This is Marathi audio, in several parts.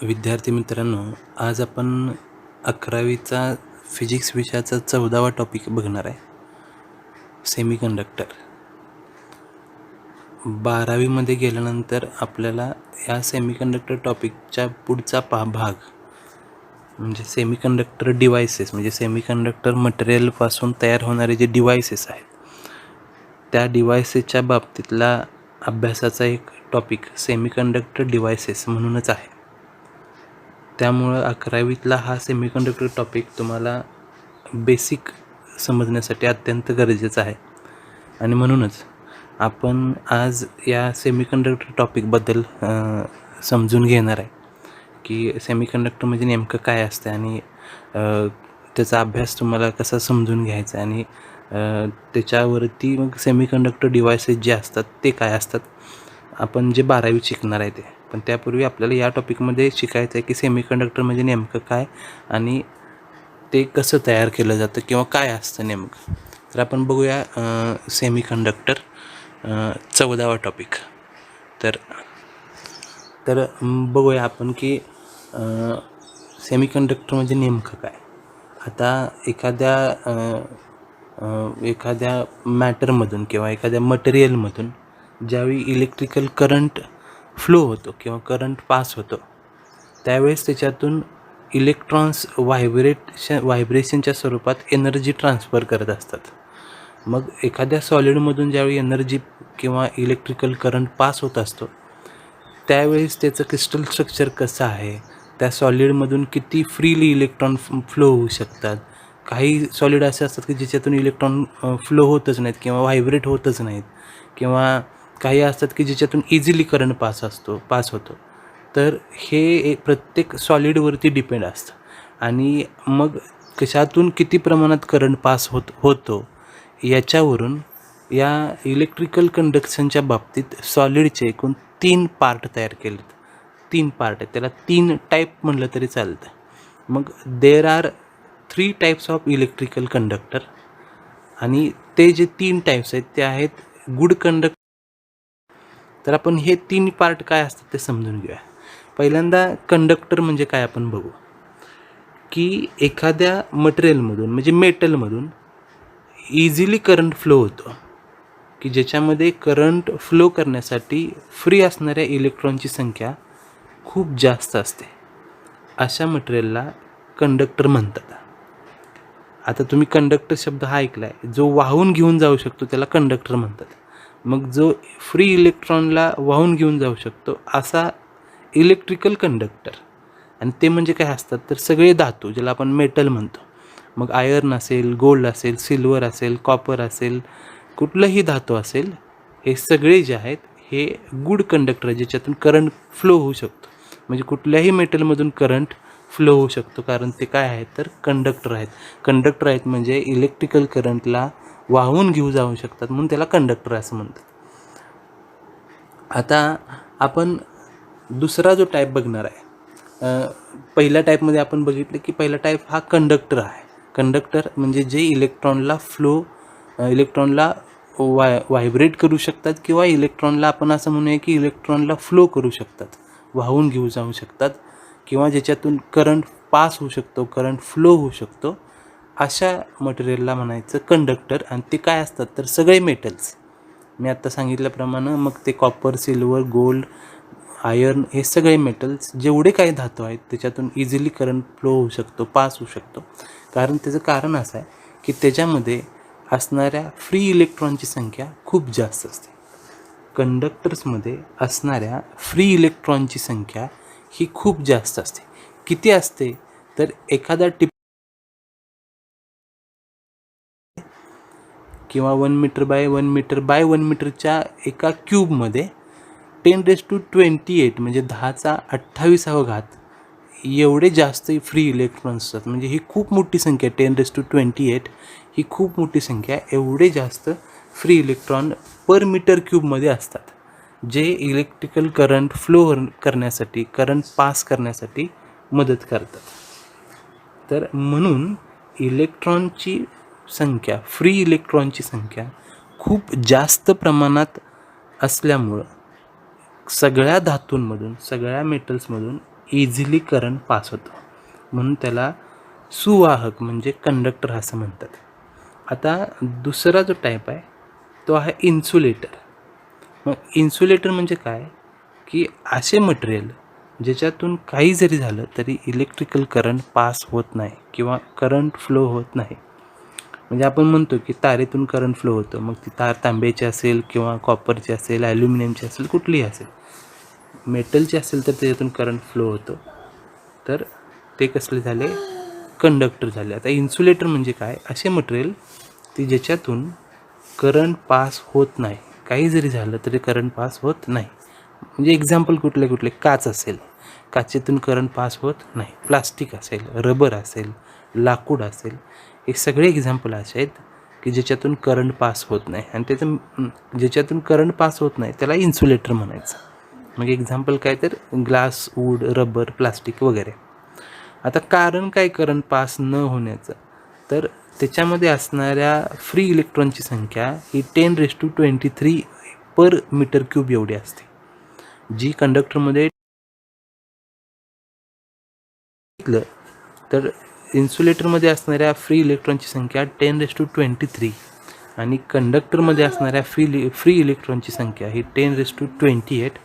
विद्यार्थी मित्रांनो, आज आपण 11वीचा फिजिक्स विषयाचा 14वा टॉपिक बघणार आहे, सेमीकंडक्टर. 12वीमध्ये गेल्यानंतर आपल्याला या सेमीकंडक्टर टॉपिकच्या पुढचा भाग म्हणजे सेमीकंडक्टर डिव्हायसेस, म्हणजे सेमीकंडक्टर मटेरियलपासून तयार होणारे जे डिव्हायसेस आहेत, त्या डिव्हायसेसच्या बाबतीतला अभ्यासाचा एक टॉपिक सेमीकंडक्टर डिव्हायसेस म्हणूनच आहे. त्यामुळं 11वीतला हा सेमीकंडक्टर टॉपिक तुम्हाला बेसिक समजण्यासाठी अत्यंत गरजेचं आहे. आणि म्हणूनच आपण आज या सेमीकंडक्टर टॉपिकबद्दल समजून घेणार आहे की सेमीकंडक्टर म्हणजे नेमकं काय असतं आणि त्याचा अभ्यास तुम्हाला कसा समजून घ्यायचा आणि त्याच्यावरती मग सेमीकंडक्टर डिव्हायसेस जे असतात ते काय असतात, आपण जे 12वीत शिकणार आहे ते. पण त्यापूर्वी आपल्याला या टॉपिकमध्ये शिकायचं आहे की सेमीकंडक्टर म्हणजे नेमकं काय आणि ते कसं तयार केलं जातं किंवा काय असतं नेमकं. तर आपण बघूया सेमीकंडक्टर 14वा टॉपिक. तर बघूया आपण की सेमीकंडक्टर म्हणजे नेमकं काय. आता एखाद्या मॅटरमधून किंवा एखाद्या मटेरियलमधून ज्यावेळी इलेक्ट्रिकल करंट फ्लो होतो किंवा करंट पास होतो, त्यावेळेस त्याच्यातून इलेक्ट्रॉन्स व्हायब्रेशनच्या स्वरूपात एनर्जी ट्रान्सफर करत असतात. मग एखाद्या सॉलिडमधून ज्यावेळी एनर्जी किंवा इलेक्ट्रिकल करंट पास होत असतो, त्यावेळेस त्याचं क्रिस्टल स्ट्रक्चर कसं आहे, त्या सॉलिडमधून किती फ्रीली इलेक्ट्रॉन फ्लो होऊ शकतात. काही सॉलिड असे असतात की ज्याच्यातून इलेक्ट्रॉन फ्लो होतच नाहीत किंवा व्हायब्रेट होतच नाहीत, किंवा काही असतात की ज्याच्यातून इझिली करंट पास होतो. तर हे प्रत्येक सॉलिडवरती डिपेंड असतं. आणि मग कशातून किती प्रमाणात करंट पास होतो याच्यावरून या इलेक्ट्रिकल कंडक्शनच्या बाबतीत सॉलिडचे एकूण 3 पार्ट तयार केलेत. 3 पार्ट आहेत, त्याला 3 टाईप म्हणलं तरी चालतं. मग there are 3 types of electrical conductor, आणि ते जे 3 टाईप्स आहेत ते आहेत गुड कंडक्टर. तर आपण हे 3 पार्ट काय असतात ते समजून घेऊया. पहिल्यांदा कंडक्टर म्हणजे काय आपण बघू, की एखाद्या मटेरियलमधून म्हणजे मेटलमधून इझिली करंट फ्लो होतो, की ज्याच्यामध्ये करंट फ्लो करण्यासाठी फ्री असणाऱ्या इलेक्ट्रॉनची संख्या खूप जास्त असते. अशा मटेरियलला कंडक्टर म्हणतात. आता तुम्ही कंडक्टर शब्द हा ऐकला आहे, जो वाहून घेऊन जाऊ शकतो त्याला कंडक्टर म्हणतात. मग जो फ्री इलेक्ट्रॉनला वाहून घेऊन जाऊ शकतो असा इलेक्ट्रिकल कंडक्टर. आणि ते म्हणजे काय असतात, तर सगळे धातू ज्याला आपण मेटल म्हणतो, मग आयर्न असेल, गोल्ड असेल, सिल्वर असेल, कॉपर असेल, कुठलंही धातू असेल, हे सगळे जे आहेत हे गुड कंडक्टर आहे, ज्याच्यातून करंट फ्लो होऊ शकतो. म्हणजे कुठल्याही मेटलमधून करंट फ्लो होऊ शकतो, कारण ते काय आहेत तर कंडक्टर आहेत. कंडक्टर आहेत म्हणजे इलेक्ट्रिकल करंटला वाहून घेऊ जाऊ शकतात, म्हणून त्याला कंडक्टर असं म्हणतात. आता आपण दुसरा जो टाईप बघणार आहे, पहिल्या टाईपमध्ये आपण बघितलं की पहिला टाईप हा कंडक्टर आहे. कंडक्टर म्हणजे जे इलेक्ट्रॉनला व्हायब्रेट करू शकतात, किंवा इलेक्ट्रॉनला आपण असं म्हणूया की इलेक्ट्रॉनला फ्लो करू शकतात, वाहून घेऊ जाऊ शकतात, किंवा ज्याच्यातून करंट पास होऊ शकतो, करंट फ्लो होऊ शकतो, अशा मटेरियलला म्हणायचं कंडक्टर. आणि ते काय असतात तर सगळे मेटल्स मी आत्ता सांगितल्याप्रमाणे, मग ते कॉपर, सिल्वर, गोल्ड, आयर्न, हे सगळे मेटल्स जेवढे काही धातू आहेत त्याच्यातून इझिली करंट फ्लो होऊ शकतो, पास होऊ शकतो. कारण त्याचं कारण असं आहे की त्याच्यामध्ये असणाऱ्या फ्री इलेक्ट्रॉनची संख्या खूप जास्त असते. कंडक्टर्समध्ये असणाऱ्या फ्री इलेक्ट्रॉनची संख्या ही खूप जास्त असते. किती असते तर एखादा किंवा 1 मीटर बाय 1 मीटर बाय 1 मीटरच्या एका क्यूबमध्ये 10⁻28 म्हणजे 10⁻28 एवढे जास्त फ्री इलेक्ट्रॉन्स असतात. म्हणजे ही खूप मोठी संख्या, 10⁻28 ही खूप मोठी संख्या. एवढे जास्त फ्री इलेक्ट्रॉन पर मीटर क्यूबमध्ये असतात, जे इलेक्ट्रिकल करंट फ्लो करण्यासाठी, करंट पास करण्यासाठी मदत करतात. तर म्हणून इलेक्ट्रॉनची संख्या, फ्री इलेक्ट्रॉनची संख्या खूप जास्त प्रमाणात असल्यामुळं सगळ्या धातूंमधून, सगळ्या मेटल्समधून इझिली करंट पास होतो, म्हणून त्याला सुवाहक म्हणजे कंडक्टर असं म्हणतात. आता दुसरा जो टाईप आहे तो आहे इन्सुलेटर. मग इन्सुलेटर म्हणजे काय, की असे मटेरियल ज्याच्यातून काही जरी झालं तरी इलेक्ट्रिकल करंट पास होत नाही किंवा करंट फ्लो होत नाही. म्हणजे आपण म्हणतो की तारेतून करंट फ्लो होतं, मग ती तार तांब्याची असेल किंवा कॉपरची असेल, ॲल्युमिनियमची असेल, कुठलीही असेल, मेटलची असेल तर त्याच्यातून करंट फ्लो होतो, तर ते कसले झाले, कंडक्टर झाले. आता इन्सुलेटर म्हणजे काय, असे मटेरियल ते ज्याच्यातून करंट पास होत नाही, काही जरी झालं तरी करंट पास होत नाही. म्हणजे एक्झाम्पल कुठले कुठले, काच असेल, काचेतून करंट पास होत नाही, प्लास्टिक असेल, रबर असेल, लाकूड असेल, हे सगळे एक्झाम्पल असे आहेत की ज्याच्यातून करंट पास होत नाही. आणि त्याचं ज्याच्यातून करंट पास होत नाही त्याला इन्सुलेटर म्हणायचं. मग एक्झाम्पल काय, तर ग्लास, वूड, रबर, प्लास्टिक वगैरे. आता कारण काय करंट पास न होण्याचं, तर त्याच्यामध्ये असणाऱ्या फ्री इलेक्ट्रॉनची संख्या ही 10⁻23 पर मीटर क्यूब एवढी असते, जी कंडक्टरमध्ये तर इन्सुलेटरमध्ये असणाऱ्या फ्री इलेक्ट्रॉनची संख्या 10⁻23 आणि कंडक्टरमध्ये असणाऱ्या फ्री इलेक्ट्रॉनची संख्या ही 10⁻28.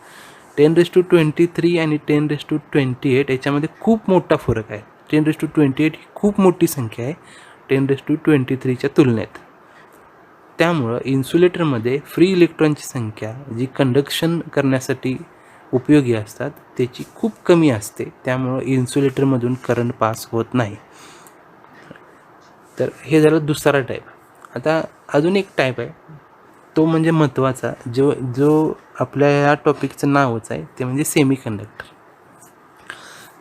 10⁻23 आणि 10⁻28 याच्यामध्ये खूप मोठा फरक आहे. 10⁻28 ही खूप मोठी संख्या आहे 10⁻23च्या तुलनेत. त्यामुळं इन्सुलेटरमध्ये फ्री इलेक्ट्रॉनची संख्या जी कंडक्शन करण्यासाठी उपयोगी असतात त्याची खूप कमी असते, त्यामुळं इन्सुलेटरमधून करंट पास होत नाही. तर हे झालं दुसरा टाईप. आता अजून एक टाईप आहे, तो म्हणजे महत्त्वाचा, जो आपल्या या टॉपिकचं नावच आहे, ते म्हणजे सेमी कंडक्टर.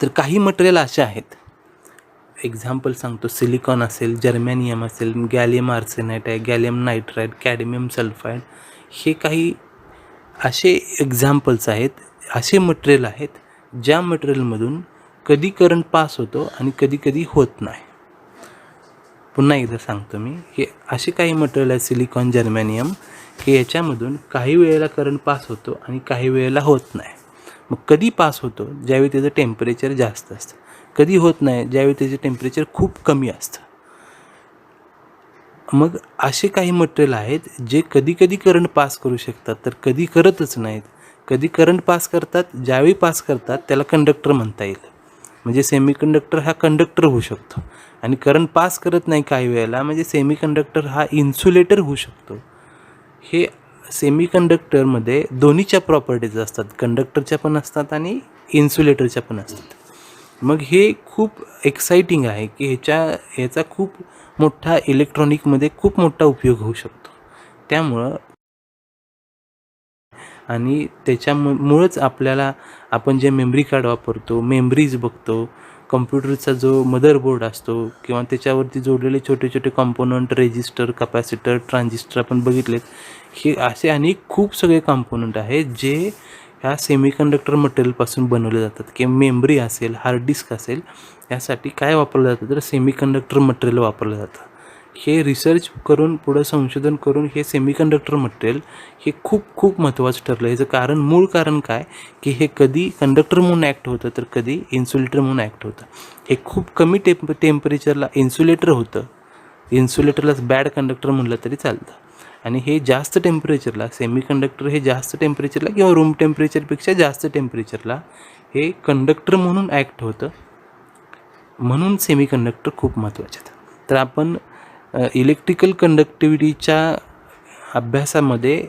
तर काही मटेरियल असे आहेत, एक्झाम्पल सांगतो, सिलिकॉन असेल, जर्मेनियम असेल, गॅलियम आर्सेनाइड आहे, गॅलियम नायट्राइड, कॅडमियम सल्फाईड, हे काही असे एक्झाम्पल्स आहेत, असे मटेरियल आहेत ज्या मटेरियलमधून कधी करंट पास होतो आणि कधी कधी होत नाही. पुन्हा एकदा सांगतो मी, हे असे काही मटेरियल आहे सिलिकॉन, जर्मेनियम, की याच्यामधून काही वेळेला करंट पास होतो आणि काही वेळेला होत नाही. मग कधी पास होतो, ज्यावेळी त्याचं टेम्परेचर जास्त असतं. कधी होत नाही, ज्यावेळी त्याचे टेम्परेचर खूप कमी असतं. मग असे काही मटेरियल आहेत जे कधी कधी करंट पास करू शकतात तर कधी करतच नाहीत. कधी करंट पास करतात, ज्यावेळी पास करतात त्याला कंडक्टर म्हणता येईल. म्हणजे सेमीकंडक्टर हा कंडक्टर होऊ शकतो आणि करंट पास करत नाही काही वेळेला, म्हणजे सेमीकंडक्टर हा इन्सुलेटर होऊ शकतो. हे सेमीकंडक्टरमध्ये दोन्हीच्या प्रॉपर्टीज असतात, कंडक्टरच्या पण असतात आणि इन्सुलेटरच्या पण असतात. मग हे खूप एक्साइटिंग आहे की ह्याचा खूप मोठा इलेक्ट्रॉनिकमध्ये खूप मोठा उपयोग होऊ शकतो. त्यामुळं आणि त्याच्यामुळंच आपल्याला, आपण जे मेमरी कार्ड वापरतो, मेमरीज बघतो, कम्प्युटरचा जो मदरबोर्ड असतो किंवा त्याच्यावरती जोडलेले छोटे छोटे कॉम्पोनंट, रेजिस्टर, कपॅसिटर, ट्रान्झिस्टर आपण बघितलेत, हे असे अनेक खूप सगळे कॉम्पोनंट आहेत जे ह्या सेमीकंडक्टर मटेरियलपासून बनवले जातात. की मेमरी असेल, हार्ड डिस्क असेल, यासाठी काय वापरलं जातं, तर सेमीकंडक्टर मटेरियल वापरलं जातं. हे रिसर्च करून, पुढं संशोधन करून हे सेमीकंडक्टर मटेरियल हे खूप खूप महत्त्वाचं ठरलं. ह्याचं मूळ कारण काय, की हे कधी कंडक्टर म्हणून ॲक्ट होतं तर कधी इन्सुलेटर म्हणून ॲक्ट होतं. हे खूप कमी टेम्परेचरला इन्सुलेटर होतं, इन्सुलेटरला बॅड कंडक्टर म्हणलं तरी चालतं. आणि हे जास्त टेम्परेचरला, सेमीकंडक्टर हे जास्त टेम्परेचरला किंवा रूम टेम्परेचरपेक्षा जास्त टेम्परेचरला हे कंडक्टर म्हणून ॲक्ट होतं, म्हणून सेमीकंडक्टर खूप महत्त्वाचे आहेत. तर आपण इलेक्ट्रिकल कंडक्टिव्हिटीच्या अभ्यासामध्ये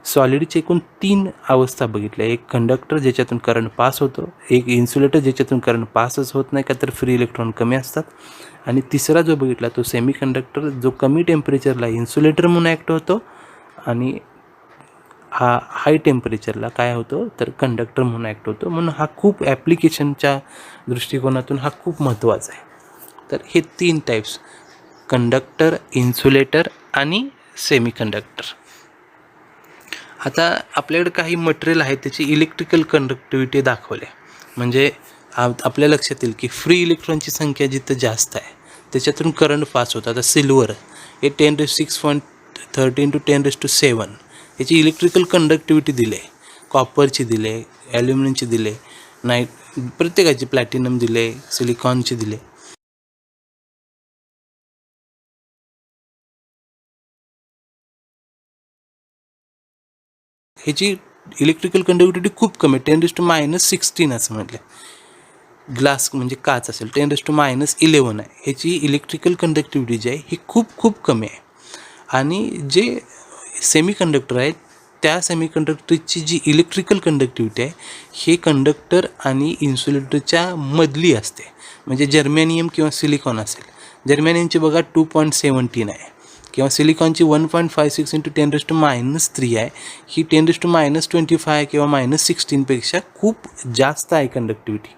सॉलिडची एकूण 3 अवस्था बघितल्या. एक कंडक्टर ज्याच्यातून करंट पास होतो, एक इन्सुलेटर ज्याच्यातून करंट पासच होत नाही का तर फ्री इलेक्ट्रॉन कमी असतात, आणि तिसरा जो बघितला तो सेमीकंडक्टर, जो कमी टेम्परेचरला इन्सुलेटर म्हणून ॲक्ट होतो आणि हा हाय टेम्परेचरला काय होतो तर कंडक्टर म्हणून ॲक्ट होतो. म्हणून हा खूप ॲप्लिकेशनच्या दृष्टिकोनातून हा खूप महत्त्वाचा आहे. तर हे 3 टाईप्स, कंडक्टर, इन्सुलेटर आणि सेमीकंडक्टर. आता आपल्याकडे काही मटेरियल आहे त्याची इलेक्ट्रिकल कंडक्टिव्हिटी दाखवल्या, म्हणजे आपल्या लक्षात येईल की फ्री इलेक्ट्रॉनची संख्या जिथं जास्त आहे त्याच्यातून करंट पास होतं. आता सिल्वर हे 10⁻6.13 to 10⁻7 याची इलेक्ट्रिकल कंडक्टिव्हिटी दिली आहे, कॉपरची दिली आहे, ॲल्युमिनियमची दिली आहे, प्रत्येकाचे प्लॅटिनम दिले, सिलिकॉनचे दिले. ह्याची इलेक्ट्रिकल कंडक्टिव्हिटी खूप कमी आहे, 10⁻16 असं म्हटलं. ग्लास म्हणजे काच असेल 10⁻11 आहे. ह्याची इलेक्ट्रिकल कंडक्टिव्हिटी जी आहे ही खूप खूप कमी आहे. आणि जे सेमीकंडक्टर आहेत त्या सेमीकंडक्टरची जी इलेक्ट्रिकल कंडक्टिव्हिटी आहे हे कंडक्टर आणि इन्सुलेटरच्या मधली असते. म्हणजे जर्मेनियम किंवा सिलिकॉन असेल, जर्मेनियमची बघा 2.17 आहे किंवा सिलिकॉनची 1.56 × 10⁻³ आहे. ही 10⁻25 किंवा -16पेक्षा खूप जास्त आहे कंडक्टिव्हिटी.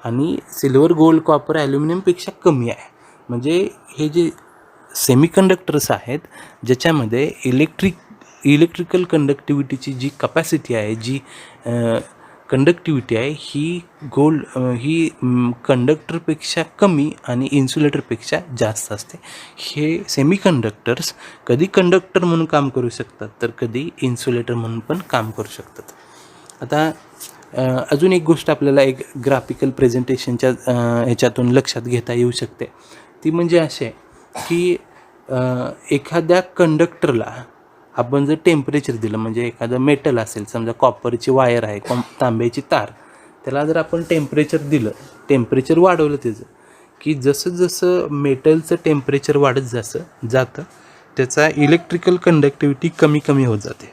आणि सिल्वर, गोल्ड, कॉपर, ॲल्युमिनियमपेक्षा कमी आहे. म्हणजे हे जे सेमीकंडक्टर्स आहेत ज्याच्यामध्ये इलेक्ट्रिकल कंडक्टिव्हिटीची जी कपॅसिटी आहे, जी कंडक्टिव्हिटी आहे ही कंडक्टरपेक्षा कमी आणि इन्सुलेटरपेक्षा जास्त असते. हे सेमीकंडक्टर्स कधी कंडक्टर म्हणून काम करू शकतात तर कधी इन्सुलेटर म्हणून पण काम करू शकतात. आता अजून एक गोष्ट आपल्याला एक ग्राफिकल प्रेझेंटेशनच्या ह्याच्यातून लक्षात घेता येऊ शकते. ती म्हणजे असे आहे की एखाद्या कंडक्टरला आपण जर टेम्परेचर दिलं, म्हणजे एखादं मेटल असेल, समजा कॉपरची वायर आहे, तांब्याची तार, त्याला जर आपण टेम्परेचर दिलं, टेम्परेचर वाढवलं त्याचं, की जसं जसं मेटलचं टेम्परेचर वाढत जातं त्याचा इलेक्ट्रिकल कंडक्टिव्हिटी कमी कमी होत जाते.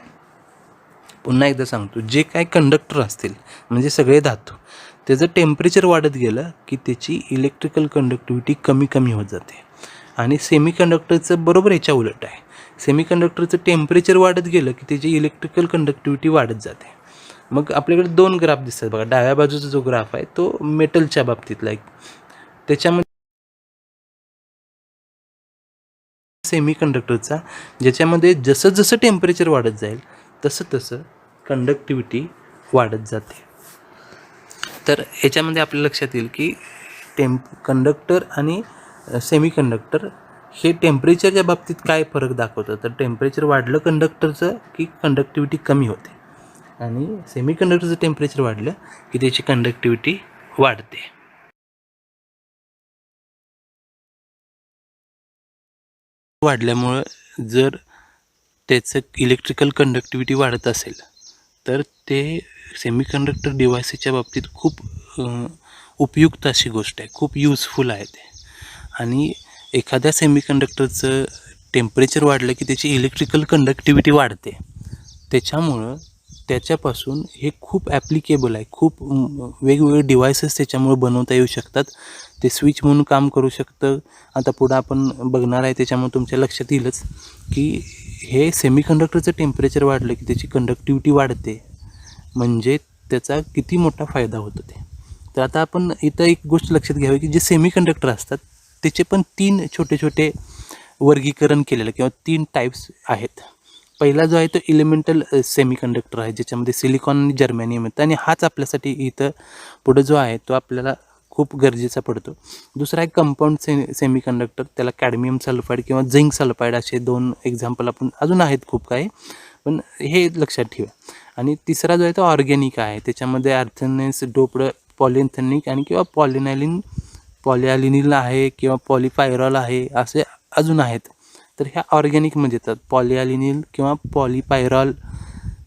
पुन्हा एकदा सांगतो, जे काय कंडक्टर असतील म्हणजे सगळे धातू, त्याचं टेम्परेचर वाढत गेलं की त्याची इलेक्ट्रिकल कंडक्टिव्हिटी कमी कमी होत जाते. आणि सेमीकंडक्टरचं बरोबर याच्या उलट आहे. सेमीकंडक्टरचं टेम्परेचर वाढत गेलं की त्याची इलेक्ट्रिकल कंडक्टिव्हिटी वाढत जाते. मग आपल्याकडे 2 ग्राफ दिसतात बघा. डाव्या बाजूचा जो ग्राफ आहे तो मेटलच्या बाबतीतला आहे. त्याच्यामध्ये सेमीकंडक्टरचा, ज्याच्यामध्ये जसं जसं टेम्परेचर वाढत जाईल तसं तसं कंडक्टिव्हिटी वाढत जाते. तर याच्यामध्ये आपल्या लक्षात येईल की कंडक्टर आणि सेमीकंडक्टर हे टेम्परेचरच्या बाबतीत काय फरक दाखवतं. तर टेम्परेचर वाढलं कंडक्टरचं की कंडक्टिव्हिटी कमी होते, आणि सेमीकंडक्टरचं टेम्परेचर वाढलं की त्याची कंडक्टिव्हिटी वाढते. वाढल्यामुळं जर त्याचं इलेक्ट्रिकल कंडक्टिव्हिटी वाढत असेल तर ते सेमीकंडक्टर डिव्हाइसेसच्या बाबतीत खूप उपयुक्त अशी गोष्ट आहे, खूप युजफुल आहे ते. आणि एखाद्या सेमीकंडक्टरचं टेम्परेचर वाढलं की त्याची इलेक्ट्रिकल कंडक्टिव्हिटी वाढते. त्याच्यामुळं त्याच्यापासून हे खूप ॲप्लिकेबल आहे. खूप वेगवेगळे डिव्हायसेस त्याच्यामुळे बनवता येऊ शकतात. ते स्विच म्हणून काम करू शकतं. आता पुढं आपण बघणार आहे, त्याच्यामुळे तुमच्या लक्षात येईलच की हे सेमीकंडक्टरचं टेम्परेचर वाढलं की त्याची कंडक्टिव्हिटी वाढते, म्हणजे त्याचा किती मोठा फायदा होतो ते. तर आता आपण इथं एक गोष्ट लक्षात घ्यावी की जे सेमीकंडक्टर असतात त्याचे पण 3 छोटे छोटे वर्गीकरण केलेलं किंवा 3 टाईप्स आहेत. पहिला जो आहे तो इलेमेंटल सेमीकंडक्टर आहे, ज्याच्यामध्ये सिलिकॉन आणि जर्मेनियम येतं, आणि हाच आपल्यासाठी इथं पुढं जो आहे तो आपल्याला खूप गरजेचा पडतो. दुसरा आहे कंपाऊंड सेमीकंडक्टर, त्याला कॅडमियम सल्फाईड किंवा झिंक सल्फाईड असे 2 एक्झाम्पल आपण अजून आहेत खूप काही, पण हे लक्षात ठेवा. आणि तिसरा जो आहे तो ऑर्गॅनिक आहे, त्याच्यामध्ये आर्थनेस डोप्ड पॉलिएथेनिक आणि किंवा पॉलिॲलिनिल आहे किंवा पॉलिपायरॉल आहे, असे अजून आहेत. तर ह्या ऑर्गॅनिकमध्ये येतात. पॉलिॲलिनिल किंवा पॉलिपायरॉल,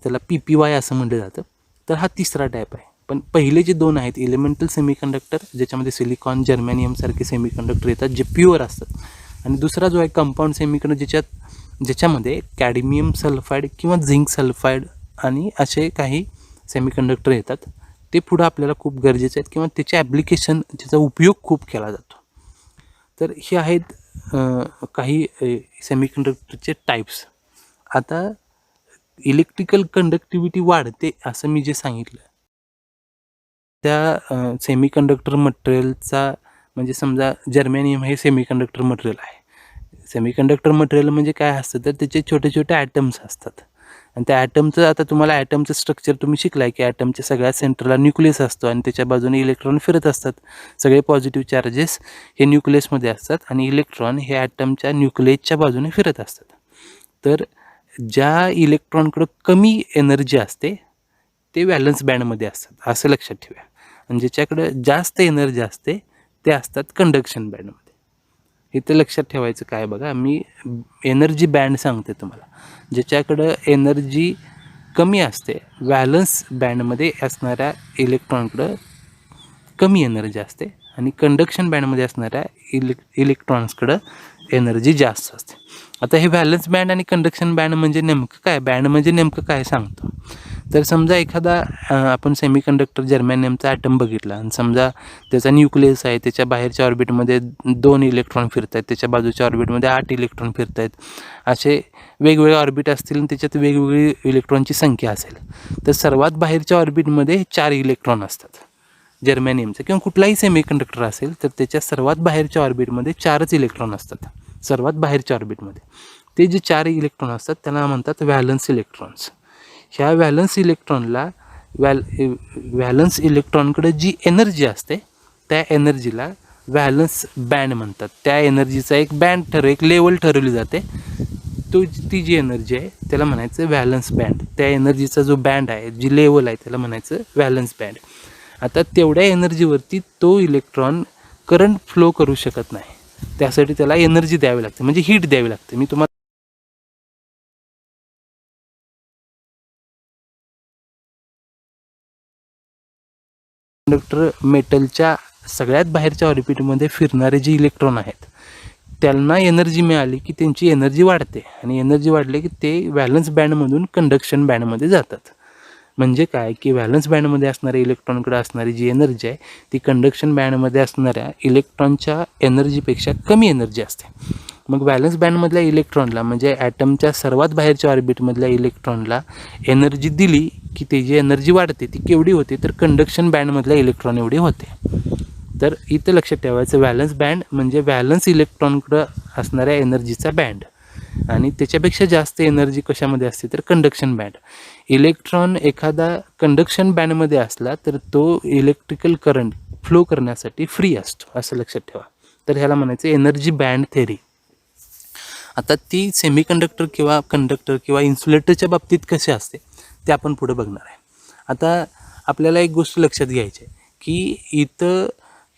त्याला PPY असं म्हटलं जातं. तर हा तिसरा टाईप आहे. पण पहिले जे 2 आहेत इलेमेंटल सेमीकंडक्टर, ज्याच्यामध्ये सिलिकॉन जर्मेनियमसारखे सेमीकंडक्टर येतात जे प्युअर असतात, आणि दुसरा जो आहे कंपाऊंड सेमीकंडक्टर, ज्याच्यामध्ये कॅडमियम सल्फाईड किंवा झिंक सल्फाईड आणि असे काही सेमीकंडक्टर येतात. ते पुढं आपल्याला खूप गरजेचे आहेत किंवा त्याचे ॲप्लिकेशन, त्याचा उपयोग खूप केला जातो. तर हे आहेत काही सेमीकंडक्टरचे टाईप्स. आता इलेक्ट्रिकल कंडक्टिव्हिटी वाढते असं मी जे सांगितलं, त्या सेमीकंडक्टर मटेरियलचा, म्हणजे समजा जर्मेनियम हे सेमीकंडक्टर मटेरियल आहे. सेमीकंडक्टर मटेरियल म्हणजे काय असतं, तर त्याचे छोटे छोटे ॲटम्स असतात, आणि त्या ॲटमचं, आता तुम्हाला ॲटमचं स्ट्रक्चर तुम्ही शिकलाय की ॲटमच्या सगळ्या सेंटरला न्यूक्लियस असतो आणि त्याच्या बाजूने इलेक्ट्रॉन फिरत असतात. सगळे पॉझिटिव्ह चार्जेस हे न्यूक्लियसमध्ये असतात आणि इलेक्ट्रॉन हे ॲटमच्या न्यूक्लियसच्या बाजूने फिरत असतात. तर ज्या इलेक्ट्रॉनकडं कमी एनर्जी असते ते व्हॅलन्स बँडमध्ये असतात, असं लक्षात ठेवा. आणि ज्याच्याकडं जास्त एनर्जी असते ते असतात कंडक्शन बँडमध्ये. इथं लक्षात ठेवायचं काय बघा, मी एनर्जी बँड सांगते तुम्हाला. ज्याच्याकडं एनर्जी कमी असते, व्हॅलन्स बँडमध्ये असणाऱ्या इलेक्ट्रॉनकडं कमी एनर्जी असते आणि कंडक्शन बँडमध्ये असणाऱ्या इलेक्ट्रॉन्सकडं एनर्जी जास्त असते. आता हे व्हॅलन्स बँड आणि कंडक्शन बँड म्हणजे नेमकं काय, बँड म्हणजे नेमकं काय सांगतो. तर समजा एखादा आपण सेमीकंडक्टर जर्मेनियमचा ॲटम बघितला आणि समजा त्याचा न्यूक्लियस आहे, त्याच्या बाहेरच्या ऑर्बिटमध्ये 2 इलेक्ट्रॉन फिरत आहेत, त्याच्या बाजूच्या ऑर्बिटमध्ये 8 इलेक्ट्रॉन फिरत आहेत, असे वेगवेगळे ऑर्बिट असतील आणि त्याच्यात वेगवेगळी इलेक्ट्रॉनची संख्या असेल. तर सर्वात बाहेरच्या ऑर्बिटमध्ये 4 इलेक्ट्रॉन असतात. जर्मेनियमचं किंवा कुठलाही सेमीकंडक्टर असेल तर त्याच्या सर्वात बाहेरच्या ऑर्बिटमध्ये 4च इलेक्ट्रॉन असतात. सर्वात बाहेरच्या ऑर्बिटमध्ये ते जे 4 इलेक्ट्रॉन असतात त्यांना म्हणतात व्हॅलन्स इलेक्ट्रॉन्स. ह्या व्हॅलन्स इलेक्ट्रॉनला व्हॅलन्स इलेक्ट्रॉनकडे जी एनर्जी असते त्या एनर्जीला व्हॅलन्स बँड म्हणतात. त्या एनर्जीचा एक बँड एक लेवल ठरवली जाते. ती जी एनर्जी आहे त्याला म्हणायचं व्हॅलन्स बँड. त्या एनर्जीचा जो बँड आहे, जी लेवल आहे, त्याला म्हणायचं व्हॅलन्स बँड. आता तेवढ्या एनर्जीवरती तो इलेक्ट्रॉन करंट फ्लो करू शकत नाही. त्यासाठी त्याला एनर्जी द्यावी लागते, म्हणजे हीट द्यावी लागते. मी तुम्हाला कंडक्टर मेटलच्या सगळ्यात बाहेरच्या ऑर्बिटमध्ये फिरणारे जे इलेक्ट्रॉन आहेत त्यांना एनर्जी मिळाली की त्यांची एनर्जी वाढते आणि एनर्जी वाढली की ते व्हॅलन्स बँडमधून कंडक्शन बँडमध्ये जातात. म्हणजे काय की व्हॅलन्स बँडमध्ये असणाऱ्या इलेक्ट्रॉनकडे असणारी जी एनर्जी आहे ती कंडक्शन बँडमध्ये असणाऱ्या इलेक्ट्रॉनच्या एनर्जीपेक्षा कमी एनर्जी असते. मग व्हॅलन्स बँडमधल्या इलेक्ट्रॉनला म्हणजे ॲटमच्या सर्वात बाहेरच्या ऑर्बिटमधल्या इलेक्ट्रॉनला एनर्जी दिली की त्याची एनर्जी वाढते. ती केवढी होते तर कंडक्शन बँडमधल्या इलेक्ट्रॉन एवढी होते. तर इथं लक्षात ठेवायचं व्हॅलन्स बँड म्हणजे व्हॅलन्स इलेक्ट्रॉनकडं असणाऱ्या एनर्जीचा बँड आणि त्याच्यापेक्षा जास्त एनर्जी कशामध्ये असते तर कंडक्शन बँड. इलेक्ट्रॉन एखादा कंडक्शन बँडमध्ये असला तर तो इलेक्ट्रिकल करंट फ्लो करण्यासाठी फ्री असतो, असं लक्षात ठेवा. तर ह्याला म्हणायचं एनर्जी बँड थेरी. आता ती सेमीकंडक्टर किंवा कंडक्टर किंवा इन्सुलेटरच्या बाबतीत कसे असते ते आपण पुढे बघणार आहे. आता आपल्याला एक गोष्ट लक्षात घ्यायची आहे की इथं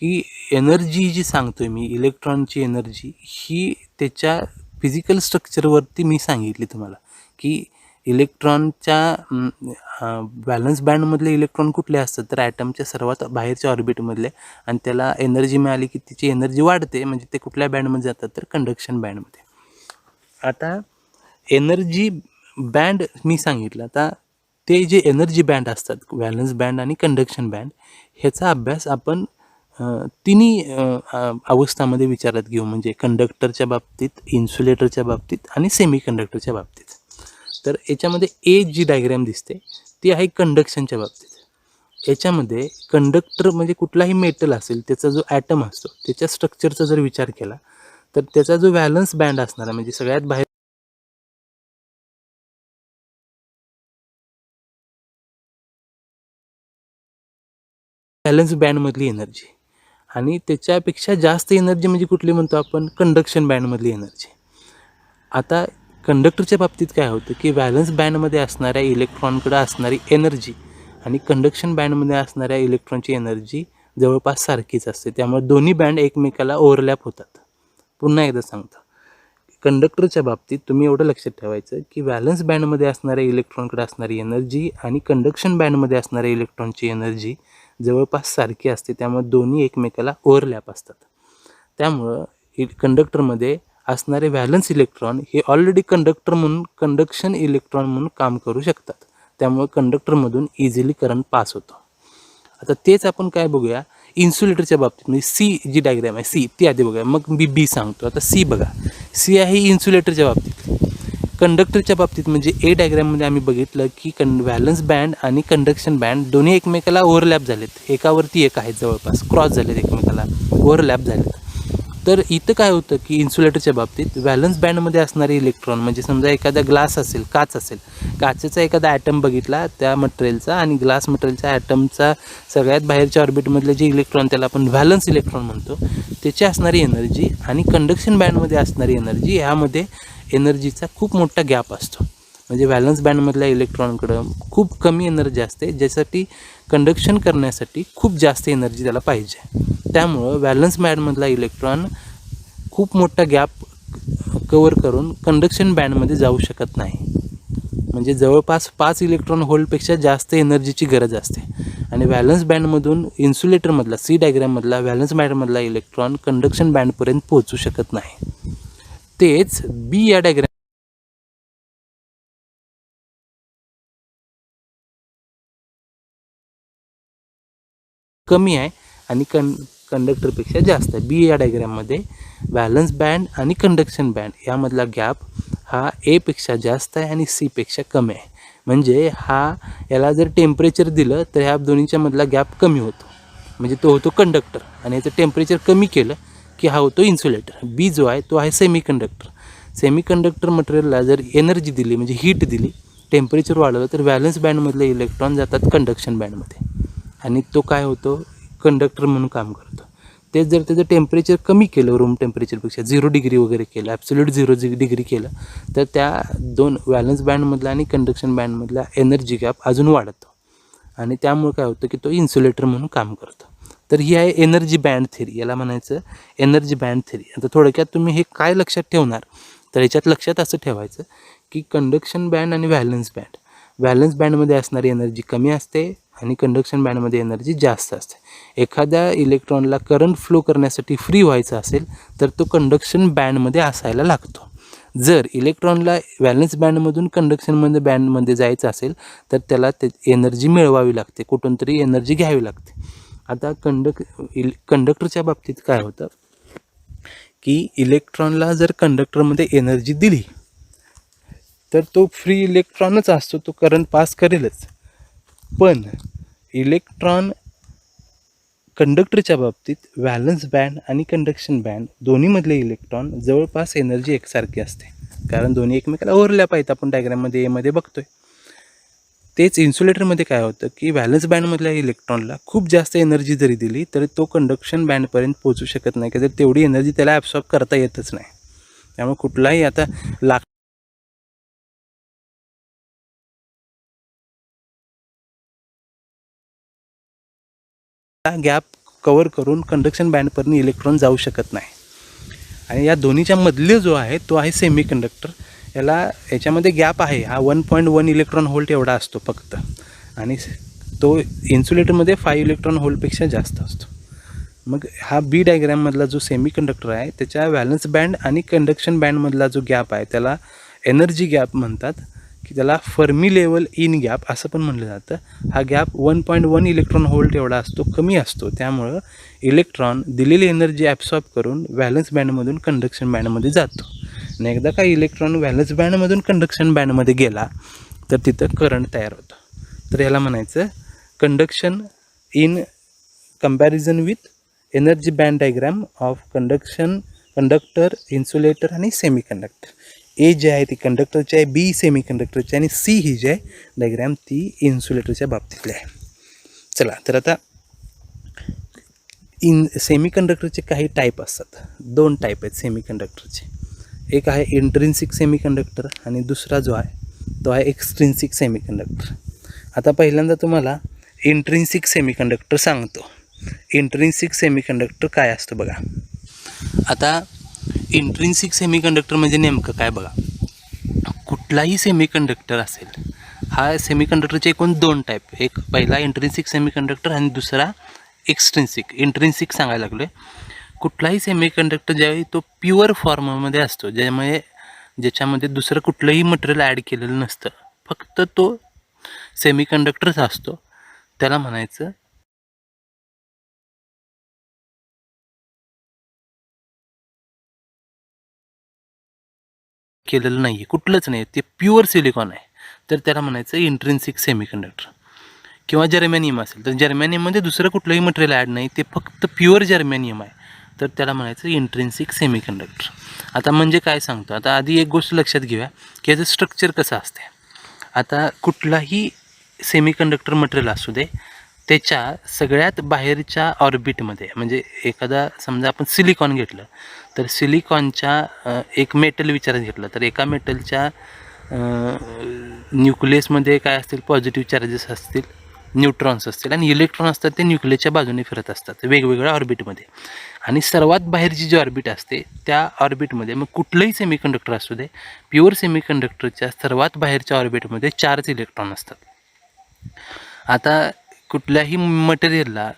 ही एनर्जी जी सांगतोय मी, इलेक्ट्रॉनची एनर्जी, ही त्याच्या फिजिकल स्ट्रक्चरवरती मी सांगितली तुम्हाला की इलेक्ट्रॉनच्या व्हॅलन्स बँडमधले इलेक्ट्रॉन कुठले असतात तर ॲटमच्या सर्वात बाहेरच्या ऑर्बिटमधले, आणि त्याला एनर्जी मिळाली की तिची एनर्जी वाढते, म्हणजे ते कुठल्या बँडमध्ये जातात तर कंडक्शन बँडमध्ये. आता एनर्जी बँड मी सांगितलं. आता ते जे एनर्जी बँड असतात व्हॅलन्स बँड आणि कंडक्शन बँड, ह्याचा अभ्यास आपण तिन्ही अवस्थामध्ये विचारात घेऊ, म्हणजे कंडक्टरच्या बाबतीत, इन्सुलेटरच्या बाबतीत आणि सेमीकंडक्टरच्या बाबतीत. तर याच्यामध्ये ए जी डायग्रॅम दिसते ती आहे कंडक्शनच्या बाबतीत. याच्यामध्ये कंडक्टर म्हणजे कुठलाही मेटल असेल त्याचा जो ॲटम असतो त्याच्या स्ट्रक्चरचा जर विचार केला तर त्याचा जो व्हॅलन्स बँड असणारा म्हणजे सगळ्यात बाहेर व्हॅलन्स बँडमधली एनर्जी आणि त्याच्यापेक्षा जास्त एनर्जी म्हणजे कुठली म्हणतो आपण कंडक्शन बँडमधली एनर्जी. आता कंडक्टरच्या बाबतीत काय होतं की व्हॅलन्स बँडमध्ये असणाऱ्या इलेक्ट्रॉनकडे असणारी एनर्जी आणि कंडक्शन बँडमध्ये असणाऱ्या इलेक्ट्रॉनची एनर्जी जवळपास सारखीच असते. त्यामुळे दोन्ही बँड एकमेकाला ओव्हरलॅप होतात. पुन्हा एकदा सांगतो, कंडक्टरच्या बाबतीत तुम्ही एवढं लक्षात ठेवायचं की व्हॅलन्स बँडमध्ये असणाऱ्या इलेक्ट्रॉनकडे असणारी एनर्जी आणि कंडक्शन बँडमध्ये असणाऱ्या इलेक्ट्रॉनची एनर्जी जवळपास सारखी असते. त्यामुळे दोन्ही एकमेकाला ओव्हरलॅप असतात. त्यामुळं कंडक्टरमध्ये असणारे व्हॅलन्स इलेक्ट्रॉन हे ऑलरेडी कंडक्टर म्हणून कंडक्शन इलेक्ट्रॉन म्हणून काम करू शकतात. त्यामुळे कंडक्टरमधून इझिली करंट पास होतो. आता तेच आपण काय बघूया इन्सुलेटरच्या बाबतीत, म्हणजे सी जी डायग्रॅम आहे सी ती आधी बघूया, मग मी बी सांगतो. आता सी बघा, सी आहे इन्सुलेटरच्या बाबतीत. कंडक्टरच्या बाबतीत म्हणजे ए डायग्रॅममध्ये आम्ही बघितलं की व्हॅलन्स बँड आणि कंडक्शन बँड दोन्ही एकमेकाला ओव्हरलॅप झालेत, एकावरती एक आहेत, जवळपास क्रॉस झालेत, एकमेकाला ओव्हरलॅप झालेत. तर इथं काय होतं की इन्सुलेटरच्या बाबतीत व्हॅलन्स बँडमध्ये असणारे इलेक्ट्रॉन म्हणजे समजा एखादा ग्लास असेल, काच असेल, काचेचा एखादा ॲटम बघितला त्या मटेरियलचा आणि ग्लास मटेरियलच्या ॲटमचा सगळ्यात बाहेरच्या ऑर्बिटमधले जे इलेक्ट्रॉन त्याला आपण व्हॅलन्स इलेक्ट्रॉन म्हणतो त्याची असणारी एनर्जी आणि कंडक्शन बँडमध्ये असणारी एनर्जी ह्यामध्ये एनर्जीचा खूप मोठा गॅप असतो. म्हणजे व्हॅलन्स बँडमधल्या इलेक्ट्रॉनकडं खूप कमी एनर्जी असते, ज्यासाठी कंडक्शन करण्यासाठी खूप जास्त एनर्जी त्याला पाहिजे. त्यामुळं व्हॅलन्स बँडमधला इलेक्ट्रॉन खूप मोठा गॅप कवर करून कंडक्शन बँडमध्ये जाऊ शकत नाही. म्हणजे जवळपास 5 इलेक्ट्रॉन होलपेक्षा जास्त एनर्जीची गरज असते. आणि व्हॅलन्स बँडमधून इन्सुलेटरमधला सी डायग्राममधला व्हॅलन्स बँडमधला इलेक्ट्रॉन कंडक्शन बँडपर्यंत पोहोचू शकत नाही. तेच बी या डायग्राम कमी आहे आणि कंडक्टरपेक्षा जास्त आहे. बी या डायग्राममध्ये व्हॅलन्स बँड आणि कंडक्शन बँड यामधला गॅप हा एपेक्षा जास्त आहे आणि सीपेक्षा कमी आहे. म्हणजे याला जर टेम्परेचर दिलं तर ह्या दोन्हीच्या मधला गॅप कमी होतो, म्हणजे तो होतो कंडक्टर. आणि याचं टेम्परेचर कमी केलं की हा होतो इन्सुलेटर. बी जो आहे तो आहे सेमीकंडक्टर. सेमीकंडक्टर मटेरियलला जर एनर्जी दिली, म्हणजे हीट दिली, टेम्परेचर वाढवलं, तर व्हॅलन्स बँडमधले इलेक्ट्रॉन जातात कंडक्शन बँडमध्ये आणि तो काय होतो, कंडक्टर म्हणून काम करतो. तेच जर त्याचं टेम्परेचर कमी केलं, रूम टेम्परेचरपेक्षा 0 डिग्री वगैरे केलं, ॲब्सोल्यूट 0 डिग्री केलं, तर त्या दोन व्हॅलन्स बँडमधला आणि कंडक्शन बँडमधला एनर्जी गॅप अजून वाढतो आणि त्यामुळे काय होतं की तो इन्सुलेटर म्हणून काम करतो. तर ही आहे एनर्जी बँड थेरी, याला म्हणायचं एनर्जी बँड थेरी. आता थोडक्यात तुम्ही हे काय लक्षात ठेवणार, तर याच्यात लक्षात असं ठेवायचं की कंडक्शन बँड आणि व्हॅलन्स बँडमध्ये असणारी एनर्जी कमी असते आणि कंडक्शन बँडमध्ये एनर्जी जास्त असते. एखाद्या इलेक्ट्रॉनला करंट फ्लो करण्यासाठी फ्री व्हायचा असेल तर तो कंडक्शन बँडमध्ये असायला लागतो. जर इलेक्ट्रॉनला व्हॅलन्स बँडमधून कंडक्शनमध्ये बँडमध्ये जायचं असेल तर त्याला एनर्जी मिळवावी लागते, कुठून तरी एनर्जी घ्यावी लागते. आता कंडक्टरच्या बाबतीत काय होतं की इलेक्ट्रॉनला जर कंडक्टरमध्ये एनर्जी दिली तर तो फ्री इलेक्ट्रॉनच असतो, तो करंट पास करेलच. पण इलेक्ट्रॉन कंडक्टरच्या बाबतीत व्हॅलन्स बँड आणि कंडक्शन बँड दोन्हीमधले इलेक्ट्रॉन जवळपास एनर्जी एकसारखी असते, कारण दोन्ही एकमेकाला ओव्हरलॅप आहेत. आपण डायग्राममध्ये एमध्ये बघतोय. तेच इन्सुलेटरमध्ये काय होतं की व्हॅलन्स बँडमधल्या इलेक्ट्रॉनला खूप जास्त एनर्जी जरी दिली तरी तो कंडक्शन बँडपर्यंत पोहोचू शकत नाही, की तेवढी एनर्जी त्याला ॲब्सॉर्ब करता येतच नाही. त्यामुळे कुठलाही आता गॅप कवर करून कंडक्शन बँडपर्यंत इलेक्ट्रॉन जाऊ शकत नाही. आणि या दोन्हीच्या मधले जो आहे तो आहे सेमीकंडक्टर. याच्यामध्ये गॅप आहे, हा 1.1 इलेक्ट्रॉन व्होल्ट एवढा असतो फक्त, आणि तो इन्सुलेटरमध्ये 5 इलेक्ट्रॉन व्होल्टपेक्षा जास्त असतो. मग हा बी डायग्राममधला जो सेमीकंडक्टर आहे त्याच्या व्हॅलन्स बँड आणि कंडक्शन बँडमधला जो गॅप आहे त्याला एनर्जी गॅप म्हणतात, की त्याला फर्मी लेवल इन गॅप असं पण म्हटलं जातं. हा गॅप 1.1 इलेक्ट्रॉन व्होल्ट एवढा असतो, कमी असतो. त्यामुळं इलेक्ट्रॉन दिलेली एनर्जी ॲब्सॉर्ब करून व्हॅलन्स बँडमधून कंडक्शन बँडमध्ये जातो. आणि एकदा का इलेक्ट्रॉन व्हॅलन्स बँडमधून कंडक्शन बँडमध्ये गेला तर तिथं करंट तयार होतं. तर याला म्हणायचं conduction in comparison with energy band diagram of conductor, insulator आणि सेमीकंडक्टर. ए जे आहे ती कंडक्टरची आहे, बी सेमीकंडक्टरची, आणि सी ही जी आहे डायग्राम ती इन्सुलेटरच्या बाबतीतली आहे. चला, तर आता सेमीकंडक्टरचे काही टाईप असतात. 2 टाईप आहेत सेमीकंडक्टरचे. एक आहे इंट्रिन्सिक सेमीकंडक्टर आणि दुसरा जो आहे तो आहे एक्सट्रिन्सिक सेमीकंडक्टर. आता पहिल्यांदा तुम्हाला इंट्रिन्सिक सेमीकंडक्टर सांगतो. इंट्रिन्सिक सेमीकंडक्टर काय असतं बघा. आता इंट्रिन्सिक सेमीकंडक्टर म्हणजे नेमकं काय बघा. कुठलाही सेमीकंडक्टर असेल, हा सेमीकंडक्टरचे एकूण 2 टाईप, एक पहिला इंट्रिन्सिक सेमीकंडक्टर आणि दुसरा एक्सट्रिन्सिक. इंट्रिन्सिक सांगायला लागलो आहे. कुठलाही सेमीकंडक्टर ज्यावेळी तो प्युअर फॉर्ममध्ये असतो, ज्याच्यामध्ये दुसरं कुठलंही मटेरियल ॲड केलेलं नसतं, फक्त तो सेमीकंडक्टरच असतो, त्याला म्हणायचं केलेलं नाही आहे, कुठलंच नाही, ते प्युअर सिलिकॉन आहे, तर त्याला म्हणायचं इंट्रिन्सिक सेमीकंडक्टर. किंवा जर्मेनियम असेल तर जर्मेनियममध्ये दुसरं कुठलंही मटेरियल ॲड नाही, ते फक्त प्युअर जर्मेनियम आहे, तर त्याला म्हणायचं इंट्रिन्सिक सेमीकंडक्टर. आता म्हणजे काय सांगतो, आता आधी एक गोष्ट लक्षात घेऊया की याचं स्ट्रक्चर कसं असते. आता कुठलाही सेमीकंडक्टर मटेरियल असू दे, त्याच्या सगळ्यात बाहेरच्या ऑर्बिटमध्ये, म्हणजे एखादा समजा आपण सिलिकॉन घेतलं तर सिलिकॉनच्या एक मेटल विचारात घेतलं तर एका मेटलच्या न्यूक्लियसमध्ये काय असतील, पॉझिटिव्ह चार्जेस असतील, न्यूट्रॉन्स असतील, आणि इलेक्ट्रॉन असतात ते न्यूक्लियसच्या बाजूने फिरत असतात वेगवेगळ्या ऑर्बिटमध्ये. आणि सर्वात बाहेरची जी ऑर्बिट असते त्या ऑर्बिटमध्ये मग कुठलंही सेमीकंडक्टर असू दे, प्युअर सेमीकंडक्टरच्या सर्वात बाहेरच्या ऑर्बिटमध्ये 4च इलेक्ट्रॉन असतात. आता कुठल्याही मटेरियलला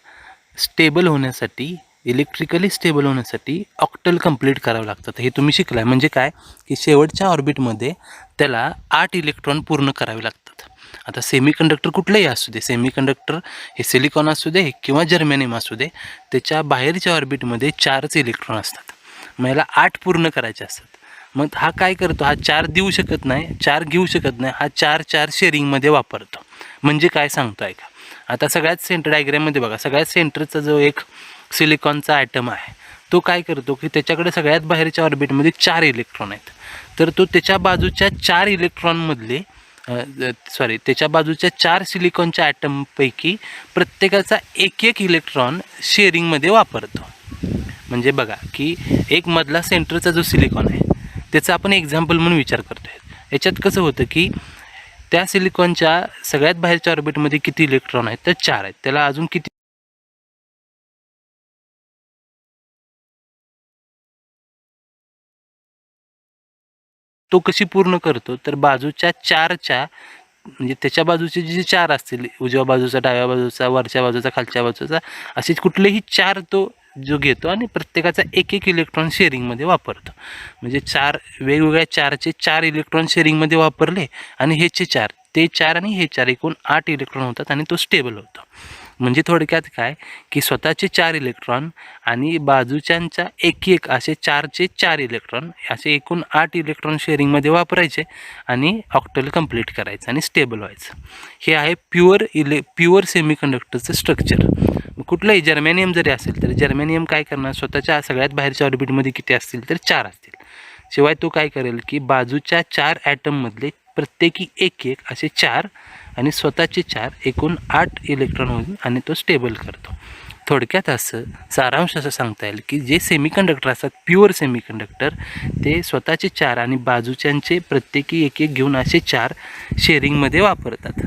स्टेबल होण्यासाठी, इलेक्ट्रिकली स्टेबल होण्यासाठी ऑक्टल कंप्लीट करावं लागतं. हे तुम्ही शिकलाय. म्हणजे काय की शेवटच्या ऑर्बिटमध्ये त्याला 8 इलेक्ट्रॉन पूर्ण करावे लागतात. आता सेमीकंडक्टर कुठलंही असू दे, सेमीकंडक्टर हे सिलिकॉन असू दे किंवा जर्मेनियम असू दे, त्याच्या बाहेरच्या ऑर्बिटमध्ये 4च इलेक्ट्रॉन असतात. मग याला 8 पूर्ण करायचे असतात. मग हा काय करतो, हा 4 देऊ शकत नाही, 4 घेऊ शकत नाही, हा 4 शेअरिंगमध्ये वापरतो. म्हणजे काय सांगतो आहे का, आता सगळ्यात सेंटर डायग्राममध्ये बघा, सगळ्यात सेंटरचा जो एक सिलिकॉनचा ॲटम आहे तो काय करतो की त्याच्याकडे सगळ्यात बाहेरच्या ऑर्बिटमध्ये 4 इलेक्ट्रॉन आहेत. तर तो त्याच्या बाजूच्या 4 इलेक्ट्रॉनमधले त्याच्या बाजूच्या 4 सिलिकॉनच्या ॲटमपैकी प्रत्येकाचा एक इलेक्ट्रॉन शेअरिंगमध्ये वापरतो. म्हणजे बघा की एक मधला सेंटरचा जो सिलिकॉन आहे त्याचा आपण एक्झाम्पल म्हणून विचार करतोय. याच्यात कसं होतं की त्या सिलिकॉनच्या सगळ्यात बाहेरच्या ऑर्बिटमध्ये किती इलेक्ट्रॉन आहेत, तर 4 आहेत. त्याला अजून किती तो कशी पूर्ण करतो, तर बाजूच्या 4च्या म्हणजे त्याच्या बाजूचे जे 4 असतील, उजव्या बाजूचा, डाव्या बाजूचा, वरच्या बाजूचा, खालच्या बाजूचा, असे कुठलेही 4 तो जो घेतो आणि प्रत्येकाचा एक इलेक्ट्रॉन शेअरिंगमध्ये वापरतो. म्हणजे 4 वेगवेगळ्या 4चे 4 इलेक्ट्रॉन शेअरिंगमध्ये वापरले आणि ह्याचे 4, ते 4 आणि हे 4 एकूण 8 इलेक्ट्रॉन होतात आणि तो स्टेबल होतो. म्हणजे थोडक्यात काय की स्वतःचे 4 इलेक्ट्रॉन आणि बाजूच्यांच्या एक असे 4चे 4 इलेक्ट्रॉन असे एकूण 8 इलेक्ट्रॉन शेअरिंगमध्ये वापरायचे आणि ऑक्टल कंप्लीट करायचं आणि स्टेबल व्हायचं. हे आहे प्युअर सेमीकंडक्टरचं स्ट्रक्चर. कुठलंही जर्मेनियम जरी असेल तर जर्मेनियम काय करणार, स्वतःच्या सगळ्यात बाहेरच्या ऑर्बिटमध्ये किती असतील, तर 4 असतील. शिवाय तो काय करेल की बाजूच्या 4 ॲटममधले प्रत्येकी एक असे 4 आणि स्वतःचे 4 एकूण 8 इलेक्ट्रॉन होईल आणि तो स्टेबल करतो. थोडक्यात असं सारांश असं सांगता येईल की जे सेमीकंडक्टर असतात, प्युअर सेमीकंडक्टर, ते स्वतःचे 4 आणि बाजूच्यांचे प्रत्येकी एक घेऊन असे 4 शेअरिंगमध्ये वापरतात.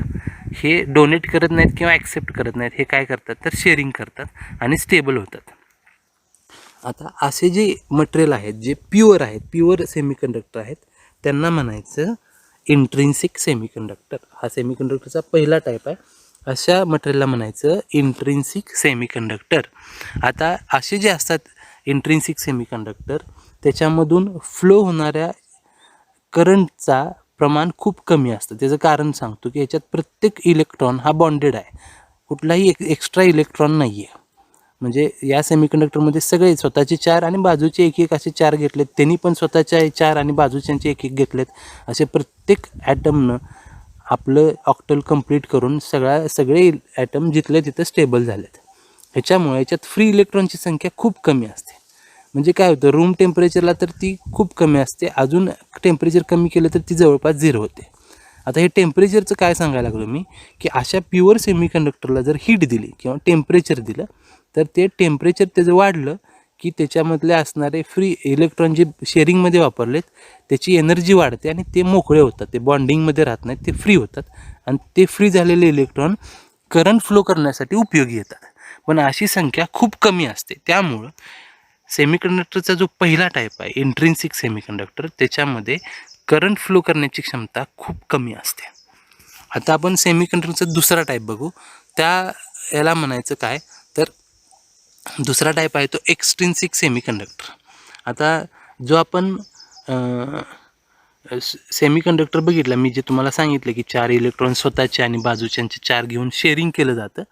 हे डोनेट करत नाहीत किंवा ॲक्सेप्ट करत नाहीत. हे काय करतात, तर शेअरिंग करतात आणि स्टेबल होतात. आता असे जे मटेरियल आहेत, जे प्युअर आहेत, प्युअर सेमीकंडक्टर आहेत, त्यांना म्हणायचं इंट्रिन्सिक सेमीकंडक्टर. हा सेमीकंडक्टरचा पहिला टाईप आहे. अशा मटेरियलला म्हणायचं इंट्रिन्सिक सेमीकंडक्टर. आता असे जे असतात इंट्रिन्सिक सेमीकंडक्टर, त्याच्यामधून फ्लो होणाऱ्या करंटचा प्रमाण खूप कमी असतं. त्याचं कारण सांगतो की याच्यात प्रत्येक इलेक्ट्रॉन हा बॉन्डेड आहे, कुठलाही एक्स्ट्रा इलेक्ट्रॉन नाही आहे. म्हणजे या सेमीकंडक्टरमध्ये सगळे स्वतःचे 4 आणि बाजूचे एक असे 4 घेतलेत, त्यांनी पण स्वतःच्या 4 आणि बाजूच्यांचे एक घेतलेत. असे प्रत्येक ॲटमनं आपलं ऑक्टल कंप्लीट करून सगळे ॲटम जिथले तिथं स्टेबल झालेत. ह्याच्यामुळे याच्यात फ्री इलेक्ट्रॉनची संख्या खूप कमी असते. म्हणजे काय होतं, रूम टेम्परेचरला तर ती खूप कमी असते, अजून टेम्परेचर कमी केलं तर ती जवळपास 0 होते. आता हे टेम्परेचरचं काय सांगायला लागलो मी, की अशा प्युअर सेमीकंडक्टरला जर हीट दिली किंवा टेम्परेचर दिलं तर ते टेम्परेचर त्याचं वाढलं की त्याच्यामधले असणारे फ्री इलेक्ट्रॉन जे शेअरिंगमध्ये वापरलेत त्याची एनर्जी वाढते आणि ते मोकळे होतात, ते बॉन्डिंगमध्ये राहत नाहीत, ते फ्री होतात आणि ते फ्री झालेले इलेक्ट्रॉन करंट फ्लो करण्यासाठी उपयोगी येतात. पण अशी संख्या खूप कमी असते. त्यामुळं सेमीकंडक्टरचा जो पहिला टाईप आहे इंट्रिन्सिक सेमीकंडक्टर, त्याच्यामध्ये करंट फ्लो करण्याची क्षमता खूप कमी असते. आता आपण सेमीकंडक्टरचा दुसरा टाईप बघू. याला म्हणायचं काय, तर दुसरा टाईप आहे तो एक्स्ट्रिन्सिक सेमीकंडक्टर. आता जो आपण सेमीकंडक्टर बघितला, मी जे तुम्हाला सांगितलं की 4 इलेक्ट्रॉन स्वतःचे आणि बाजूच्यांचे 4 घेऊन शेअरिंग केलं जातं,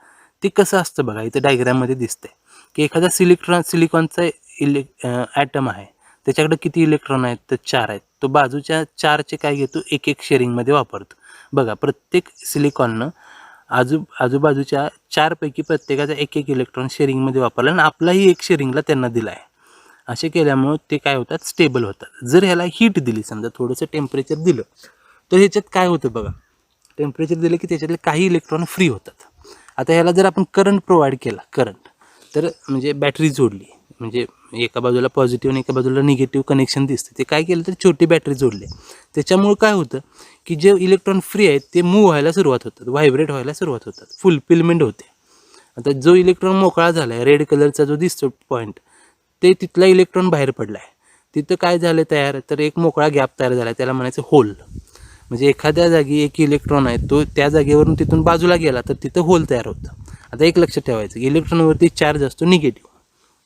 ते कसं असतं बघा, इथं डायग्राममध्ये दिसतंय की एखादा सिलिकॉनचा ॲटम आहे, त्याच्याकडे किती इलेक्ट्रॉन आहेत, तर 4 आहेत. तो बाजूच्या 4चे काय घेतो, एक शेअरिंगमध्ये वापरतो. बघा, प्रत्येक सिलिकॉननं आजूबाजूच्या 4पैकी प्रत्येकाचा एक इलेक्ट्रॉन शेअरिंगमध्ये वापरला आणि आपलाही एक शेअरिंगला त्यांना दिला आहे. असे केल्यामुळं ते काय होतात, स्टेबल होतात. जर ह्याला हीट दिली, समजा थोडंसं टेम्परेचर दिलं, तर ह्याच्यात काय होतं बघा, टेम्परेचर दिलं की त्याच्यातले काही इलेक्ट्रॉन फ्री होतात. आता ह्याला जर आपण करंट प्रोव्हाइड केला, तर म्हणजे बॅटरी जोडली, म्हणजे एका बाजूला पॉझिटिव्ह आणि एका बाजूला निगेटिव्ह कनेक्शन दिसते. ते काय केलं तर छोटी बॅटरी जोडली. त्याच्यामुळे काय होतं की जे इलेक्ट्रॉन फ्री आहेत ते मूव्ह व्हायला सुरुवात होतात, व्हायब्रेट व्हायला सुरुवात होतात, फुलफिलमेंट होते. आता जो इलेक्ट्रॉन मोकळा झाला आहे, रेड कलरचा जो दिसतो पॉईंट, ते तिथला इलेक्ट्रॉन बाहेर पडला आहे. तिथं काय झालं तयार, तर एक मोकळा गॅप तयार झाला आहे, त्याला म्हणायचं होल. म्हणजे एखाद्या जागी एक इलेक्ट्रॉन आहे, तो त्या जागेवरून तिथून बाजूला गेला तर तिथं होल तयार होतं. आता एक लक्षात ठेवायचं, इलेक्ट्रॉनवरती चार्ज असतो निगेटिव्ह.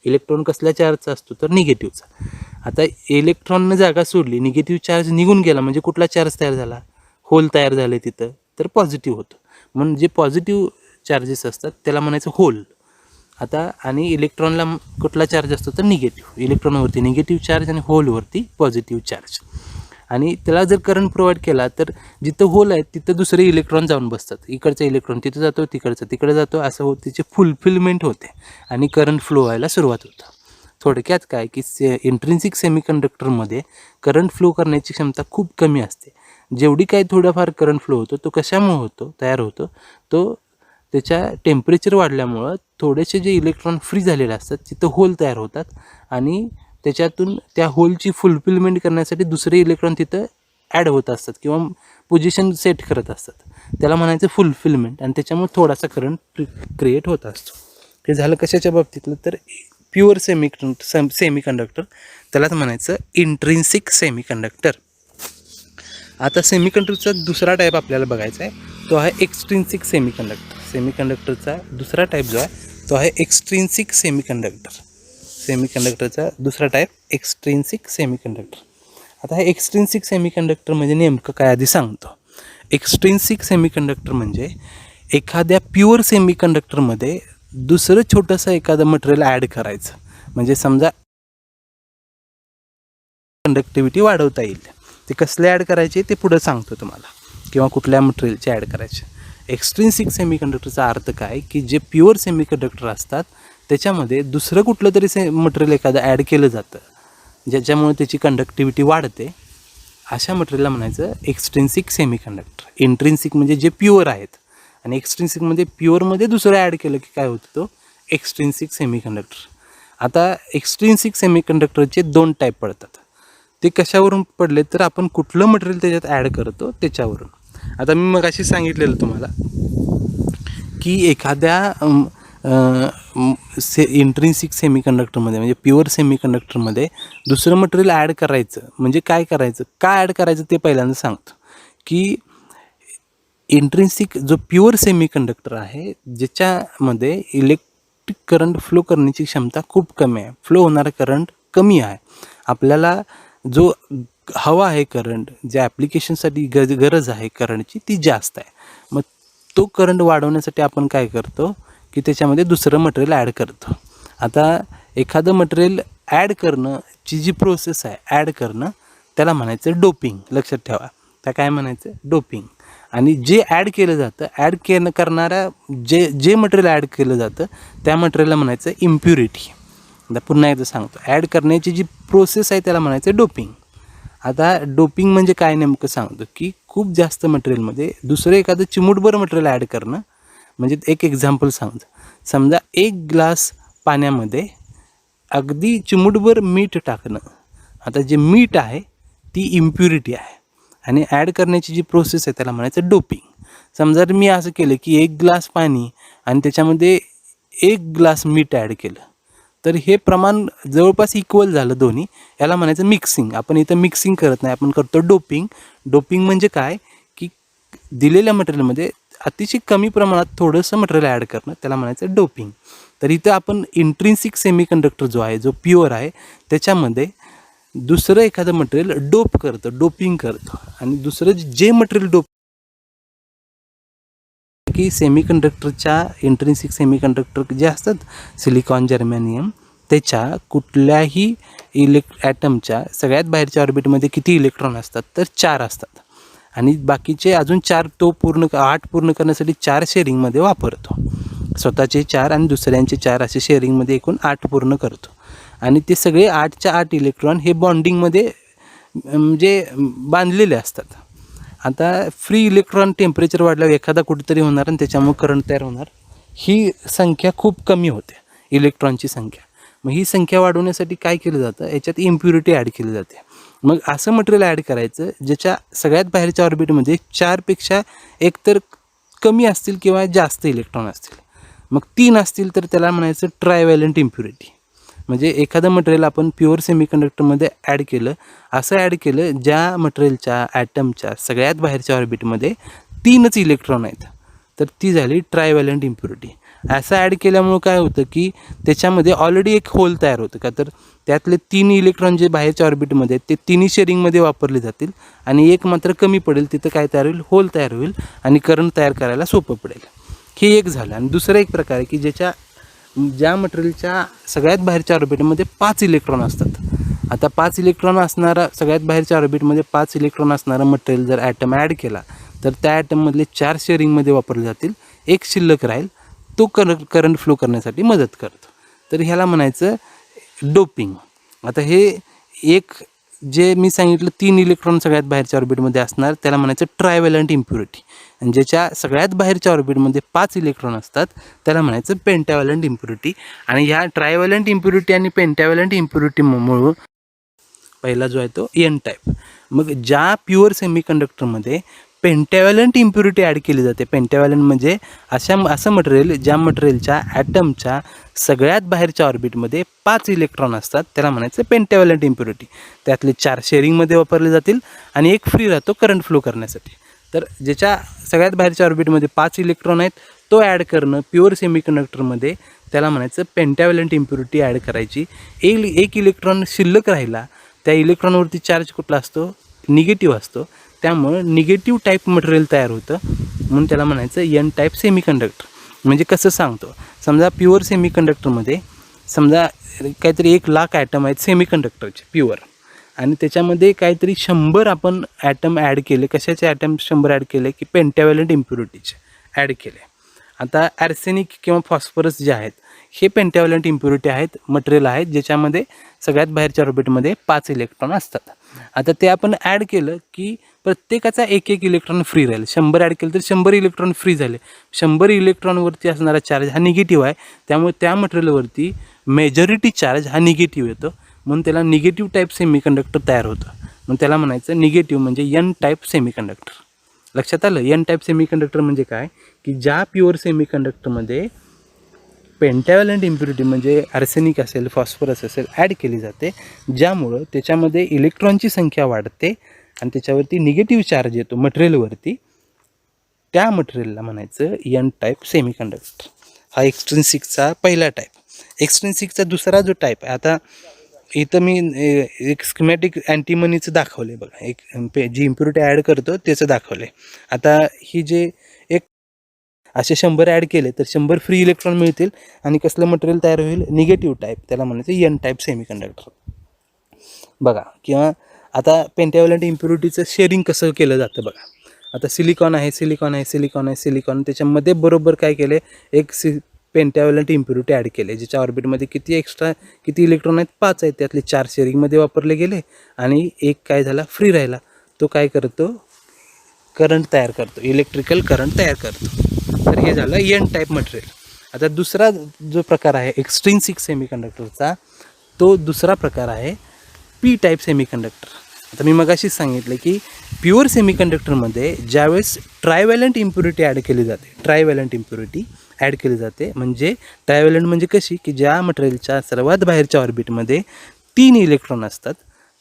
इलेक्ट्रॉन कसल्या चार्जचा असतो तर निगेटिव्हचा. आता इलेक्ट्रॉननं जागा सोडली, निगेटिव्ह चार्ज निघून गेला, म्हणजे कुठला चार्ज तयार झाला, होल तयार झाले तिथं, तर पॉझिटिव्ह होतं. म्हणून जे पॉझिटिव्ह चार्जेस असतात त्याला म्हणायचं होल. आता आणि इलेक्ट्रॉनला कुठला चार्ज असतो तर निगेटिव्ह. इलेक्ट्रॉनवरती निगेटिव्ह चार्ज आणि होलवरती पॉझिटिव्ह चार्ज. आणि त्याला जर करंट प्रोव्हाइड केला तर जिथं होल आहे तिथं दुसरे इलेक्ट्रॉन जाऊन बसतात. इकडचा इलेक्ट्रॉन तिथं जातो, तिकडे जातो, असं होत त्याची फुलफिलमेंट होते आणि करंट फ्लो व्हायला सुरुवात होतं. थोडक्यात काय की इंट्रिन्सिक सेमीकंडक्टरमध्ये करंट फ्लो करण्याची क्षमता खूप कमी असते. जेवढी काय थोडाफार करंट फ्लो होतो तो कशामुळे होतो, तयार होतो, तो त्याच्या टेम्परेचर वाढल्यामुळं थोडेसे जे इलेक्ट्रॉन फ्री झालेले असतात तिथं होल तयार होतात आणि त्याच्यातून त्या होलची फुलफिलमेंट करण्यासाठी दुसरे इलेक्ट्रॉन तिथं ॲड होत असतात किंवा पोझिशन सेट करत असतात. त्याला म्हणायचं फुलफिलमेंट. आणि त्याच्यामुळे थोडासा करंट क्रिएट होत असतो. हे झालं कशाच्या बाबतीतलं तर प्युअर सेमीकंडक्टर, त्यालाच म्हणायचं इंट्रिन्सिक सेमीकंडक्टर. आता सेमीकंडक्टरचा दुसरा टाईप आपल्याला बघायचा आहे, तो आहे एक्स्ट्रिन्सिक सेमीकंडक्टर. सेमीकंडक्टरचा दुसरा टाईप जो आहे तो आहे एक्स्ट्रिन्सिक सेमीकंडक्टर. सेमीकंडक्टरचा दुसरा टाईप एक्स्ट्रिन्सिक सेमीकंडक्टर. आता हे एक्स्ट्रिन्सिक सेमीकंडक्टर म्हणजे नेमकं काय आधी सांगतो. एक्स्ट्रिन्सिक सेमीकंडक्टर म्हणजे एखाद्या प्युअर सेमीकंडक्टरमध्ये दुसरं छोटंसं एखादं मटेरियल ॲड करायचं. म्हणजे समजा कंडक्टिव्हिटी वाढवता येईल. ते कसले ॲड करायचे ते पुढं सांगतो तुम्हाला, किंवा कुठल्या मटेरियलचे ॲड करायचे. एक्स्ट्रिन्सिक सेमीकंडक्टरचा अर्थ काय की जे प्युअर सेमीकंडक्टर असतात त्याच्यामध्ये दुसरं कुठलं तरी मटेरियल एखादं ॲड केलं जातं ज्याच्यामुळे त्याची कंडक्टिव्हिटी वाढते. अशा मटेरियलला म्हणायचं एक्स्ट्रिन्सिक सेमीकंडक्टर. इंट्रिन्सिक म्हणजे जे प्युअर आहेत आणि एक्स्ट्रिन्सिकमध्ये प्युअरमध्ये दुसरं ॲड केलं की काय होतं तो एक्स्ट्रिन्सिक सेमीकंडक्टर. आता एक्स्ट्रिन्सिक सेमीकंडक्टरचे दोन टाईप पडतात. ते कशावरून पडले तर आपण कुठलं मटेरियल त्याच्यात ॲड करतो त्याच्यावरून. आता मी मगाशी सांगितलेलं तुम्हाला की एखाद्या इंट्रिन्सिक सेमीकंडक्टरमध्ये म्हणजे प्युअर सेमीकंडक्टरमध्ये दुसरं मटेरियल ॲड करायचं म्हणजे काय करायचं, काय ॲड करायचं ते पहिल्यांदा सांगतो. की इंट्रिन्सिक जो प्युअर सेमीकंडक्टर आहे ज्याच्यामध्ये इलेक्ट्रिक करंट फ्लो करण्याची क्षमता खूप कमी आहे, फ्लो होणारा करंट कमी आहे. आपल्याला जो हवा आहे करंट, ज्या ॲप्लिकेशनसाठी गरज आहे करंटची ती जास्त आहे. मग तो करंट वाढवण्यासाठी आपण काय करतो की त्याच्यामध्ये दुसरं मटेरियल ॲड करतो. आता एखादं मटेरियल ॲड करणंची जी प्रोसेस आहे, ॲड करणं, त्याला म्हणायचं डोपिंग. लक्षात ठेवा, त्या काय म्हणायचं डोपिंग. आणि जे ॲड केलं जातं, करणाऱ्या जे मटेरियल ॲड केलं जातं त्या मटेरियलला म्हणायचं इम्प्युरिटी. आता पुन्हा एकदा सांगतो, ॲड करण्याची जी प्रोसेस आहे त्याला म्हणायचं डोपिंग. आता डोपिंग म्हणजे काय नेमकं सांगतो की खूप जास्त मटेरियलमध्ये दुसरं एखादं चिमूटभर मटेरियल ॲड करणं. म्हणजे एक एक्झाम्पल सांगतो, समजा 1 ग्लास पाण्यामध्ये अगदी चिमूटभर मीठ टाकणं. आता जे मीठ आहे ती इम्प्युरिटी आहे आणि ॲड करण्याची जी प्रोसेस आहे त्याला म्हणायचं डोपिंग. समजा जर मी असं केलं की 1 ग्लास पाणी आणि त्याच्यामध्ये 1 ग्लास मीठ ॲड केलं तर हे प्रमाण जवळपास इक्वल झालं दोन्ही, याला म्हणायचं मिक्सिंग. आपण इथं मिक्सिंग करत नाही, आपण करतो डोपिंग. डोपिंग म्हणजे काय की दिलेल्या मटेरियलमध्ये अतिशय कमी प्रमाणात थोडंसं मटेरियल ॲड करणं, त्याला म्हणायचं डोपिंग. तर इथं आपण इंट्रिन्सिक सेमीकंडक्टर जो आहे, जो प्युअर आहे, त्याच्यामध्ये दुसरं एखादं मटेरियल डोप करतं, डोपिंग करतं. आणि दुसरं जे मटेरियल डोप की सेमीकंडक्टरच्या इंट्रिन्सिक सेमीकंडक्टर जे असतात सिलिकॉन, जर्मेनियम, त्याच्या कुठल्याही ॲटमच्या सगळ्यात बाहेरच्या ऑर्बिटमध्ये किती इलेक्ट्रॉन असतात तर 4 असतात. आणि बाकीचे अजून 4 तो 8 पूर्ण करण्यासाठी 4 शेअरिंगमध्ये वापरतो. स्वतःचे 4 आणि दुसऱ्यांचे 4 असे शेअरिंगमध्ये एकूण 8 पूर्ण करतो. आणि ते सगळे 8च्या 8 इलेक्ट्रॉन हे बॉन्डिंगमध्ये म्हणजे बांधलेले असतात. आता फ्री इलेक्ट्रॉन टेम्परेचर वाढल्यावर एखादा कुठेतरी होणार आणि त्याच्यामुळे करंट तयार होणार. ही संख्या खूप कमी होते इलेक्ट्रॉनची संख्या. मग ही संख्या वाढवण्यासाठी काय केलं जातं, याच्यात इम्प्युरिटी ॲड केली जाते. मग असं मटेरियल ॲड करायचं ज्याच्या सगळ्यात बाहेरच्या ऑर्बिटमध्ये 4पेक्षा एकतर कमी असतील किंवा जास्त इलेक्ट्रॉन असतील. मग 3 असतील तर त्याला म्हणायचं ट्रायव्हॅलंट इम्प्युरिटी. म्हणजे एखादं मटेरियल आपण प्युअर सेमीकंडक्टरमध्ये ॲड केलं, असं ॲड केलं ज्या मटेरियलच्या ॲटमच्या सगळ्यात बाहेरच्या ऑर्बिटमध्ये 3च इलेक्ट्रॉन आहेत, तर ती झाली ट्रायव्हॅलंट इम्प्युरिटी. असं ॲड केल्यामुळं काय होतं की त्याच्यामध्ये ऑलरेडी एक होल तयार होतं का, तर त्यातले 3 इलेक्ट्रॉन जे बाहेरच्या ऑर्बिटमध्ये आहेत ते तिन्ही शेअरिंगमध्ये वापरले जातील आणि एक मात्र कमी पडेल, तिथं काय तयार होईल, होल तयार होईल आणि करंट तयार करायला सोपं पडेल. हे एक झालं. आणि दुसरं एक प्रकार आहे की ज्या मटेरियलच्या सगळ्यात बाहेरच्या ऑर्बिटमध्ये 5 इलेक्ट्रॉन असतात. आता 5 इलेक्ट्रॉन असणारा, सगळ्यात बाहेरच्या ऑर्बिटमध्ये 5 इलेक्ट्रॉन असणारा मटेरियल जर ॲटम ॲड केला तर त्या ॲटममधले 4 शेअरिंगमध्ये वापरले जातील, एक शिल्लक राहील, तो करंट फ्लो करण्यासाठी मदत करतो. तर ह्याला म्हणायचं डोपिंग. आता हे एक जे मी सांगितलं 3 इलेक्ट्रॉन सगळ्यात बाहेरच्या ऑर्बिटमध्ये असणार त्याला म्हणायचं ट्रायव्हॅलंट इम्प्युरिटी. आणि ज्याच्या सगळ्यात बाहेरच्या ऑर्बिटमध्ये 5 इलेक्ट्रॉन असतात त्याला म्हणायचं पेंटाव्हॅलंट इम्प्युरिटी. आणि ह्या ट्रायव्हॅलंट इम्प्युरिटी आणि पेंटाव्हॅलंट इम्प्युरिटीमुळं पहिला जो आहे तो एन टाईप. मग ज्या प्युअर सेमीकंडक्टरमध्ये पेंटाव्हॅलंट इम्प्युरिटी ॲड केली जाते, पेंटाव्हॅलंट म्हणजे असं मटेरियल ज्या मटेरियलच्या ॲटमच्या सगळ्यात बाहेरच्या ऑर्बिटमध्ये 5 इलेक्ट्रॉन असतात त्याला म्हणायचं पेंटाव्हॅलंट इम्प्युरिटी. त्यातले 4 शेअरिंगमध्ये वापरले जातील आणि एक फ्री राहतो करंट फ्लो करण्यासाठी. तर ज्याच्या सगळ्यात बाहेरच्या ऑर्बिटमध्ये 5 इलेक्ट्रॉन आहेत तो ॲड करणं प्युअर सेमीकंडक्टरमध्ये त्याला म्हणायचं पेंटाव्हॅलंट इम्प्युरिटी ॲड करायची. एक इलेक्ट्रॉन शिल्लक राहिला, त्या इलेक्ट्रॉनवरती चार्ज कुठला असतो, निगेटिव्ह असतो, त्यामुळं निगेटिव्ह टाईप मटेरियल तयार होतं, म्हणून त्याला म्हणायचं एन टाईप सेमीकंडक्टर. म्हणजे कसं सांगतो, समजा प्युअर सेमीकंडक्टरमध्ये समजा काहीतरी 1,00,000 ॲटम आहेत सेमीकंडक्टरचे प्युअर, आणि त्याच्यामध्ये काहीतरी 100 आपण ॲटम ॲड केले. कशाचे ॲटम 100 ॲड केले की पेंटाव्हॅलंट इम्प्युरिटीचे ॲड केले. आता आर्सेनिक किंवा फॉस्फरस जे आहेत हे पेंटाव्हॅलंट इम्प्युरिटी आहेत, मटेरियल आहेत ज्याच्यामध्ये सगळ्यात बाहेरच्या ऑर्बिटमध्ये 5 इलेक्ट्रॉन असतात. आता ते आपण ॲड केलं की प्रत्येकाचा एक इलेक्ट्रॉन फ्री राहील. 100 ॲड केलं तर 100 इलेक्ट्रॉन फ्री झाले. 100 इलेक्ट्रॉनवरती असणारा चार्ज हा निगेटिव्ह आहे, त्यामुळे त्या मटेरियलवरती मेजॉरिटी चार्ज हा निगेटिव्ह येतो, म्हणून त्याला निगेटिव्ह टाईप सेमीकंडक्टर तयार होतं. म्हणून त्याला म्हणायचं निगेटिव्ह म्हणजे एन टाईप सेमीकंडक्टर. लक्षात आलं? एन टाईप सेमीकंडक्टर म्हणजे काय की ज्या प्युअर सेमीकंडक्टरमध्ये पेंटाव्हॅलंट इम्प्युरिटी म्हणजे आर्सेनिक असेल, फॉस्फरस असेल ॲड केली जाते, ज्यामुळं त्याच्यामध्ये इलेक्ट्रॉनची संख्या वाढते आणि त्याच्यावरती निगेटिव्ह चार्ज येतो मटेरियलवरती, त्या मटेरियलला म्हणायचं एन टाईप सेमीकंडक्टर. हा एक्स्ट्रिन्सिकचा पहिला टाईप. एक्स्ट्रिन्सिकचा दुसरा जो टाईप आहे, आता इथं मी एक स्किमॅटिक अँटीमनीचं दाखवलं आहे बघा, एक जी इम्प्युरिटी ॲड करतो त्याचं दाखवलं आहे. आता ही जे एक असे 100 ॲड केले तर 100 फ्री इलेक्ट्रॉन मिळतील आणि कसलं मटेरियल तयार होईल, निगेटिव्ह टाईप, त्याला म्हणायचं एन टाईप सेमीकंडक्टर बघा. किंवा आता पेंटाव्हॅलंट इम्प्युरिटीचं शेअरिंग कसं केलं जातं बघा. आता सिलिकॉन आहे, त्याच्यामध्ये बरोबर काय केले, एक पेंटाव्हॅलंट इम्प्युरिटी ॲड केले ज्याच्या ऑर्बिटमध्ये किती इलेक्ट्रॉन आहेत, 5 आहेत, त्यातले 4 शेअरिंगमध्ये वापरले गेले आणि एक काय झाला फ्री राहिला, तो काय करतो, करंट तयार करतो, इलेक्ट्रिकल करंट तयार करतो. तर हे झालं एन टाईप मटेरियल. आता दुसरा जो प्रकार आहे एक्स्ट्रिन्सिक सेमीकंडक्टरचा, तो दुसरा प्रकार आहे पी टाईप सेमीकंडक्टर. आता मी मगाशीच सांगितलं की प्युअर सेमीकंडक्टरमध्ये ज्यावेळेस ट्रायव्हॅलंट इम्प्युरिटी ॲड केली जाते, म्हणजे ट्रायव्हॅलंट म्हणजे कशी की ज्या मटेरियलच्या सर्वात बाहेरच्या ऑर्बिटमध्ये 3 इलेक्ट्रॉन असतात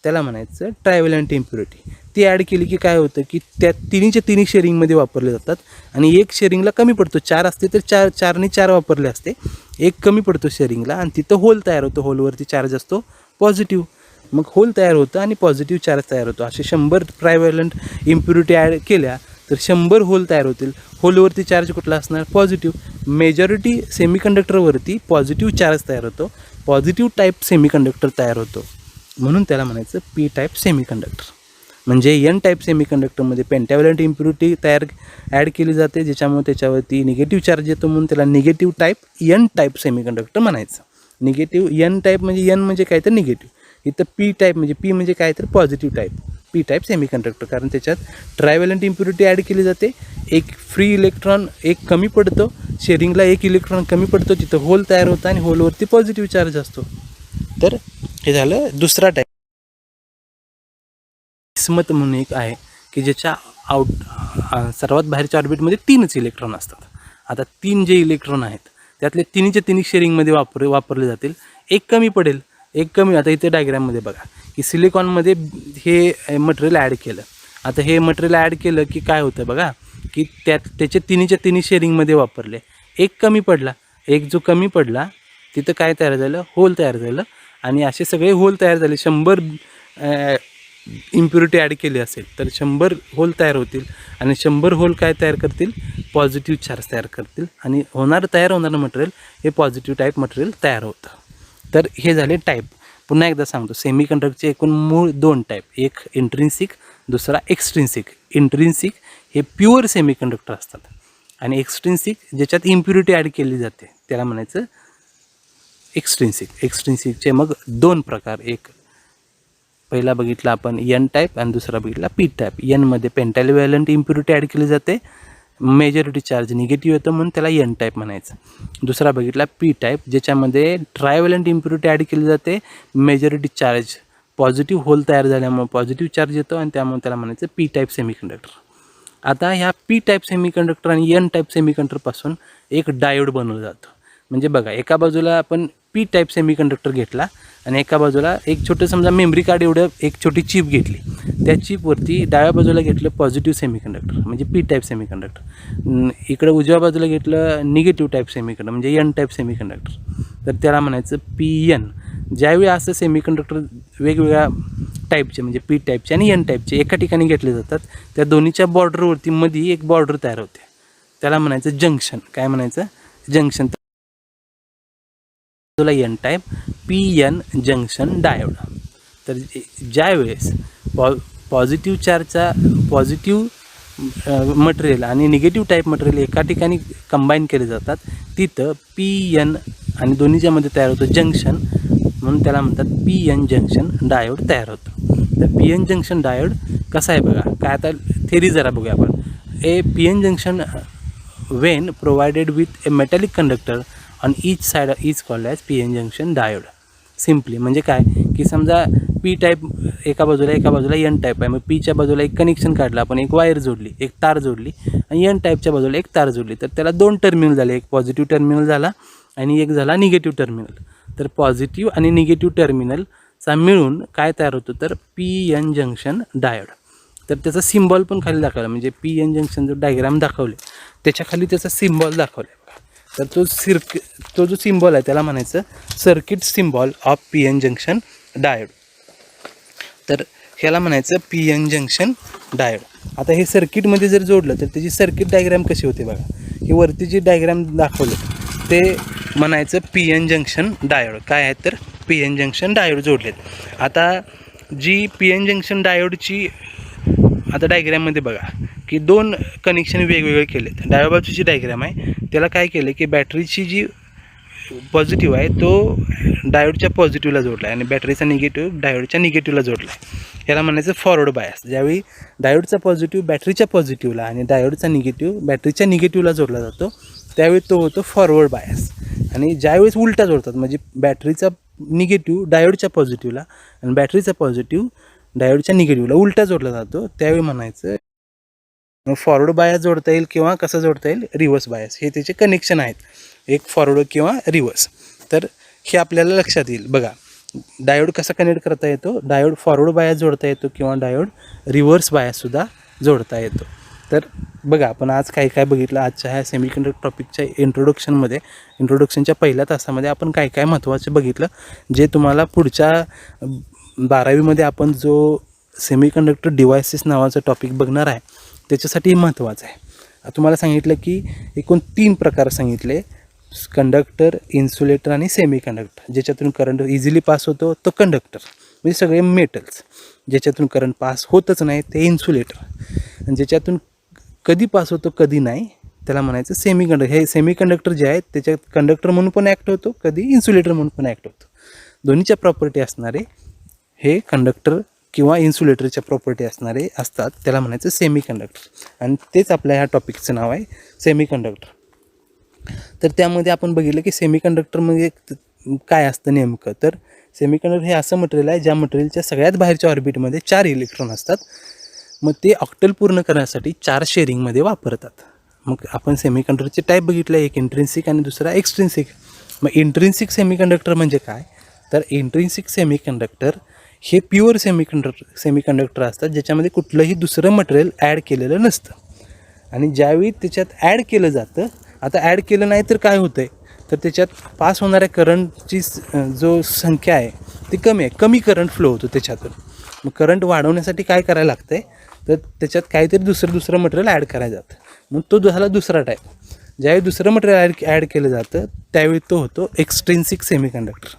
त्याला म्हणायचं ट्रायव्हॅलंट इम्प्युरिटी. ती ॲड केली की काय होतं की त्या तिन्ही शेअरिंगमध्ये वापरले जातात आणि एक शेअरिंगला कमी पडतो. 4 असते तर 4ने 4 वापरले असते, एक कमी पडतो शेअरिंगला आणि तिथं होल तयार होतो, होलवरती चार्ज असतो पॉझिटिव्ह, मग होल तयार होतं आणि पॉझिटिव्ह चार्ज तयार होतो. असे 100 ट्रायव्हॅलंट इम्प्युरिटी ॲड केल्या तर 100 होल तयार होतील. होलवरती चार्ज कुठला असणार, पॉझिटिव्ह. मेजॉरिटी सेमीकंडक्टरवरती पॉझिटिव्ह चार्ज तयार होतो, पॉझिटिव्ह टाईप सेमीकंडक्टर तयार होतो, म्हणून त्याला म्हणायचं पी टाईप सेमीकंडक्टर. म्हणजे एन टाईप सेमीकंडक्टरमध्ये पेंटाव्हॅलंट इम्प्युरिटी ॲड केली जाते ज्याच्यामुळे त्याच्यावरती निगेटिव्ह चार्ज येतो, म्हणून त्याला negative type N type semiconductor म्हणायचं. निगेटिव्ह एन टाईप म्हणजे एन म्हणजे काय तर निगेटिव्ह, इथं पी टाईप म्हणजे पी म्हणजे काय तर positive type, P type semiconductor. कारण त्याच्यात ट्रायव्हॅलंट इम्प्युरिटी ॲड केली जाते, एक फ्री इलेक्ट्रॉन एक कमी पडतो, शेअरिंगला एक इलेक्ट्रॉन कमी पडतो, तिथं होल तयार होतं आणि होलवरती पॉझिटिव्ह चार्ज असतो. तर हे झालं दुसरा टाईप. किस्मत म्हणून एक आहे की ज्याच्या सर्वात बाहेरच्या ऑर्बिटमध्ये 3च इलेक्ट्रॉन असतात. आता 3 जे इलेक्ट्रॉन आहेत त्यातले तिन्हीच्या तिन्ही शेअरिंगमध्ये वापरले जातील. एक कमी पडेल, एक कमी. आता इथे डायग्राममध्ये बघा की सिलिकॉनमध्ये हे मटेरियल ॲड केलं. आता हे मटेरियल ॲड केलं की काय होतं बघा की त्याचे तिन्हीच्या तिन्ही शेअरिंगमध्ये वापरले. एक कमी पडला, एक जो कमी पडला तिथं काय तयार झालं, होल तयार झालं. आणि असे सगळे होल तयार झाले. 100 इम्प्युरिटी ॲड केली असेल तर 100 होल तयार होतील. आणि 100 होल काय तयार करतील, पॉझिटिव्ह चार्ज तयार करतील. आणि तयार होणारं मटेरियल हे पॉझिटिव्ह टाईप मटेरियल तयार होतं. तर हे झाले टाईप. पुन्हा एकदा सांगतो, सेमीकंडक्टरचे एकूण मूळ 2 टाईप, एक इंट्रिन्सिक, दुसरा एक्स्ट्रिन्सिक. इंट्रिन्सिक हे प्युअर सेमीकंडक्टर असतात आणि एक्स्ट्रिन्सिक ज्याच्यात इम्प्युरिटी ॲड केली जाते त्याला म्हणायचं एक्स्ट्रिन्सिक. एक्स्ट्रिन्सिकचे मग 2 प्रकार, एक पहिला बघितला आपण एन टाईप आणि दुसरा बघितला पी टाईप. एनमध्ये पेंटायलव्हॅलंट इम्प्युरिटी ॲड केली जाते, मेजॉरिटी चार्ज निगेटिव्ह येतं म्हणून त्याला एन टाईप म्हणायचं. दुसरा बघितला पी टाईप ज्याच्यामध्ये ट्रायव्हॅलंट इम्प्युरिटी ॲड केली जाते, मेजॉरिटी चार्ज पॉझिटिव्ह होल तयार झाल्यामुळे पॉझिटिव्ह चार्ज येतो आणि त्यामुळे त्याला म्हणायचं पी टाईप सेमीकंडक्टर. आता ह्या पी टाईप सेमीकंडक्टर आणि एन टाईप सेमीकंडक्टरपासून एक डायोड बनवलं जातं. म्हणजे बघा, एका बाजूला आपण पी टाईप सेमीकंडक्टर घेतला आणि एका बाजूला एक छोटं समजा मेमरी कार्ड एवढं एक छोटी चिप घेतली. त्या चिपवरती डाव्या बाजूला घेतलं पॉझिटिव्ह सेमीकंडक्टर म्हणजे पी टाईप सेमीकंडक्टर, इकडं उजव्या बाजूला घेतलं निगेटिव्ह टाईप सेमीकंडक्टर म्हणजे एन टाईप सेमीकंडक्टर. तर त्याला म्हणायचं पी एन. ज्यावेळी असं सेमीकंडक्टर वेगवेगळ्या टाईपचे म्हणजे पी टाईपचे आणि एन टाईपचे एका ठिकाणी घेतले जातात, त्या दोन्हीच्या बॉर्डरवरती मध्ये एक बॉर्डर तयार होते, त्याला म्हणायचं जंक्शन. काय म्हणायचं, junction. N type P N junction diode. तर ज्यावेळेस पॉझिटिव्ह चार्जचा पॉझिटिव्ह मटेरियल आणि निगेटिव्ह टाईप मटेरियल एका ठिकाणी कंबाईन केले जातात तिथं पी एन आणि दोन्हीच्यामध्ये तयार होतं जंक्शन, म्हणून त्याला म्हणतात पी एन जंक्शन डायोड तयार होतं. तर पी एन जंक्शन डायोड कसा आहे बघा, काय आता थेरी जरा बघूया आपण. A P N junction when provided with a metallic conductor on each side is called as P N junction diode. Simply म्हणजे काय की समजा पी टाईप एका बाजूला एन टाईप आहे, मग पीच्या बाजूला एक कनेक्शन काढलं आपण, एक वायर जोडली, एक तार जोडली, आणि एन टाईपच्या बाजूला एक तार जोडली, तर त्याला 2 टर्मिनल झाले, एक पॉझिटिव्ह टर्मिनल झाला आणि एक झाला निगेटिव्ह टर्मिनल. तर पॉझिटिव्ह आणि निगेटिव्ह टर्मिनलचा मिळून काय तयार होतं तर पी एन जंक्शन डायोड. तर त्याचा सिम्बॉल पण खाली दाखवला, म्हणजे पी एन जंक्शन जो डायग्राम दाखवले त्याच्या खाली त्याचा सिम्बॉल दाखवला. तर तो जो सिम्बॉल आहे त्याला म्हणायचं circuit symbol of P N junction diode. तर ह्याला म्हणायचं पी एन जंक्शन डायोड. आता हे सर्किटमध्ये जर जोडलं तर त्याची सर्किट डायग्राम कशी होते बघा. हे वरती जे डायग्राम दाखवले ते म्हणायचं पी एन जंक्शन डायोड. काय आहे तर पी एन जंक्शन डायोड जोडलेत. आता जी पी एन जंक्शन डायोडची आता डायग्राममध्ये बघा की 2 कनेक्शन वेगवेगळे केलेत. डाव्या बाजूची डायग्राम आहे त्याला काय केलं की बॅटरीची जी पॉझिटिव्ह आहे तो डायोडच्या पॉझिटिव्हला जोडला आहे आणि बॅटरीचा निगेटिव्ह डायोडच्या निगेटिव्हला जोडला आहे. याला म्हणायचं फॉरवर्ड बायस. ज्यावेळी डायोडचा पॉझिटिव्ह बॅटरीच्या पॉझिटिव्हला आणि डायोडचा निगेटिव्ह बॅटरीच्या निगेटिव्हला जोडला जातो त्यावेळी तो होतो फॉरवर्ड बायस. आणि ज्यावेळेस उलटा जोडतात म्हणजे बॅटरीचा निगेटिव्ह डायोडच्या पॉझिटिव्हला आणि बॅटरीचा पॉझिटिव्ह डायोडच्या निगेटिव्हला उलटा जोडला जातो त्यावेळी म्हणायचं फॉरवर्ड बायस जोडता येईल किंवा कसं जोडता येईल रिव्हर्स बायस. हे त्याचे कनेक्शन आहेत, एक फॉरवर्ड किंवा रिव्हर्स. तर हे आपल्याला लक्षात येईल. बघा डायोड कसा कनेक्ट करता येतो, डायोड फॉरवर्ड बायस जोडता येतो किंवा डायोड रिव्हर्स बायससुद्धा जोडता येतो. तर बघा आपण आज काय काय बघितलं आजच्या ह्या सेमीकंडक्टर टॉपिकच्या इंट्रोडक्शनच्या पहिल्या तासामध्ये आपण काय काय महत्त्वाचं बघितलं, जे तुम्हाला पुढच्या 12वीमध्ये आपण जो सेमीकंडक्टर डिव्हायसेस नावाचा टॉपिक बघणार आहे त्याच्यासाठी महत्त्वाचं आहे. तुम्हाला सांगितलं की एकूण 3 प्रकार सांगितले, कंडक्टर, इन्सुलेटर आणि सेमीकंडक्टर. ज्याच्यातून करंट इझिली पास होतो तो कंडक्टर, म्हणजे सगळे मेटल्स. ज्याच्यातून करंट पास होतच नाही ते इन्सुलेटर. आणि ज्याच्यातून कधी पास होतो कधी नाही त्याला म्हणायचं सेमीकंडक्टर. हे सेमीकंडक्टर जे आहेत त्याच्यात कंडक्टर म्हणून पण ॲक्ट होतो, कधी इन्सुलेटर म्हणून पण ॲक्ट होतो. दोन्हीच्या प्रॉपर्टी असणारे हे कंडक्टर किंवा इन्सुलेटरच्या प्रॉपर्टी असणारे असतात, त्याला म्हणायचं सेमीकंडक्टर. आणि तेच आपल्या ह्या टॉपिकचं नाव आहे सेमीकंडक्टर. तर त्यामध्ये आपण बघितलं की सेमीकंडक्टर म्हणजे काय असतं नेमकं, तर सेमिकंडक्टर हे असं मटेरियल आहे ज्या मटेरियलच्या सगळ्यात बाहेरच्या ऑर्बिटमध्ये 4 इलेक्ट्रॉन असतात. मग ते ऑक्टल पूर्ण करण्यासाठी 4 शेअरिंगमध्ये वापरतात. मग आपण सेमिकंडक्टरचे टाईप बघितले, एक इंट्रिन्सिक आणि दुसरा एक्सट्रिन्सिक. मग इंट्रिन्सिक सेमिकंडक्टर म्हणजे काय, तर इंट्रिन्सिक सेमिकंडक्टर हे प्युअर सेमिकंडक्टर असतात ज्याच्यामध्ये कुठलंही दुसरं मटेरियल ॲड केलेलं नसतं. आणि ज्यावेळी त्याच्यात ॲड केलं जातं, आता ॲड केलं नाही तर काय होतं आहे, तर त्याच्यात पास होणाऱ्या करंटची जो संख्या आहे ती कमी आहे, कमी करंट फ्लो होतो त्याच्यातून. मग करंट वाढवण्यासाठी काय करायला लागतं आहे, तर त्याच्यात काहीतरी दुसरं मटेरियल ॲड करायला जातं. मग तो झाला दुसरा टाईप. ज्यावेळी दुसरं मटेरियल ॲड केलं जातं त्यावेळी तो होतो एक्सट्रिन्सिक सेमिकंडक्टर.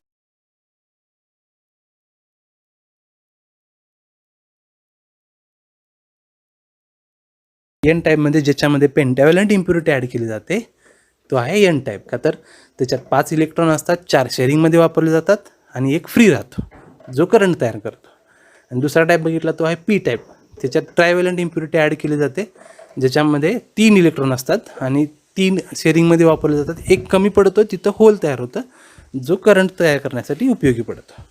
एन टाईपमध्ये ज्याच्यामध्ये पेंटाव्हॅलंट इम्प्युरिटी ॲड केली जाते तो आहे एन टाईप. का तर त्याच्यात 5 इलेक्ट्रॉन असतात, 4 शेअरिंगमध्ये वापरले जातात आणि एक फ्री राहतो जो करंट तयार करतो. आणि दुसरा टाईप बघितला तो आहे पी टाईप. त्याच्यात ट्रायव्हॅलंट इम्प्युरिटी ॲड केली जाते ज्याच्यामध्ये 3 इलेक्ट्रॉन असतात आणि 3 शेअरिंगमध्ये वापरले जातात. एक कमी पडतो तिथं होल तयार होतं जो करंट तयार करण्यासाठी उपयोगी पडतो.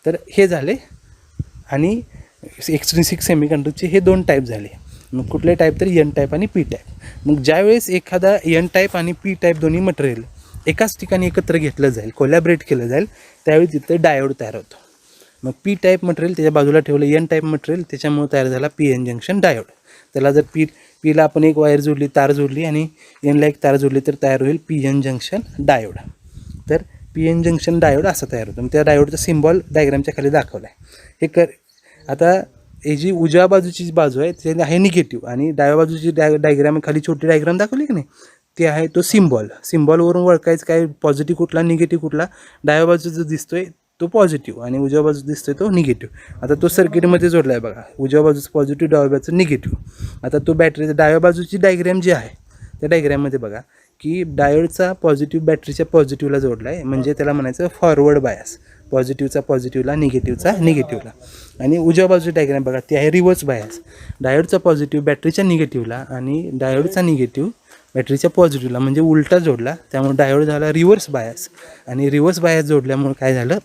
तर हे झाले. आणि एक्सट्रिन्सिक सेमिकंडक्टरचे हे 2 टाईप झाले. मग कुठले टाईप तर एन टाईप आणि पी टाईप. मग ज्यावेळेस एखादा एन टाईप आणि पी टाईप दोन्ही मटेरियल एकाच ठिकाणी एकत्र घेतलं जाईल, कोलॅबरेट केलं जाईल, त्यावेळी तिथे डायोड तयार होतो. मग पी टाईप मटेरियल त्याच्या बाजूला ठेवलं एन टाईप मटेरियल, त्याच्यामुळे तयार झाला पी एन जंक्शन डायोड. त्याला जर पीला आपण एक वायर जोडली, तार जोडली आणि एनला एक तार जोडली तर तयार होईल पी एन जंक्शन डायोड. तर पी एन जंक्शन डायोड असं तयार होतं. मग त्या डायोडचा सिम्बॉल डायग्रामच्या खाली दाखवला आहे. आता ही जी उजव्या बाजूची बाजू आहे ते आहे निगेटिव्ह आणि डाव्या बाजूची डायग्राम खाली छोटी डायग्राम दाखवली की नाही, ते आहे तो सिम्बॉलवरून ओळखायचं काय पॉझिटिव्ह कुठला निगेटिव्ह कुठला. डाव्या बाजूचा दिसतोय तो पॉझिटिव्ह आणि उजव्या बाजू दिसतोय तो निगेटिव्ह. आता तो सर्किटमध्ये जोडला आहे बघा, उजव्या बाजूचं पॉझिटिव्ह, डाव्या बाजूचं निगेटिव्ह. आता तो बॅटरीचा डाव्या बाजूची डायग्राम जी आहे त्या डायग्राममध्ये बघा की डायोडचा पॉझिटिव्ह बॅटरीच्या पॉझिटिव्हला जोडला आहे, म्हणजे त्याला म्हणायचं फॉरवर्ड बायस. पॉझिटिव्हचा पॉझिटिव्हला, निगेटिव्हचा निगेटिव्हला. आणि उजव्या बाजूची डायग्राम बघा ती आहे रिव्हर्स बायस. डायोडचा पॉझिटिव्ह बॅटरीच्या निगेटिव्हला आणि डायोडचा निगेटिव्ह बॅटरीच्या पॉझिटिव्हला, म्हणजे उलटा जोडला, त्यामुळे डायोड झाला रिव्हर्स बायस. आणि रिव्हर्स बायस जोडल्यामुळे काय झालं,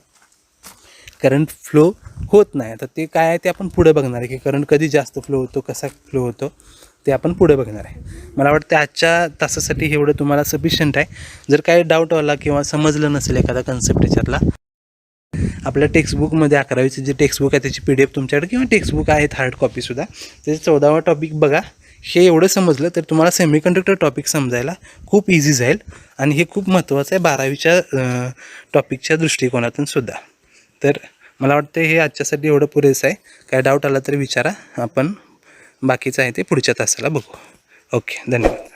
करंट फ्लो होत नाही. आता ते काय आहे ते आपण पुढे बघणार आहे की करंट कधी जास्त फ्लो होतो, कसा फ्लो होतो ते आपण पुढे बघणार आहे. मला वाटतं आजच्या तासासाठी एवढं तुम्हाला सफिशियंट आहे. जर काही डाऊट आला किंवा समजलं नसेल एखादा कन्सेप्ट त्याच्यातला, आपल्या टेक्स्टबुकमध्ये 11वीचे जे टेक्स्टबुक आहे त्याची PDF तुमच्याकडे किंवा टेक्स्टबुक आहेत हार्ड कॉपीसुद्धा, त्याचे 14वा टॉपिक बघा. हे एवढं समजलं तर तुम्हाला सेमिकंडक्टर टॉपिक समजायला खूप इझी जाईल आणि हे खूप महत्त्वाचं आहे 12वीच्या टॉपिकच्या दृष्टिकोनातून सुद्धा. तर मला वाटतं हे आजच्यासाठी एवढं पुरेसं आहे. काय डाऊट आला तरी विचारा, आपण बाकीचं आहे ते पुढच्या तासाला बघू. ओके, धन्यवाद.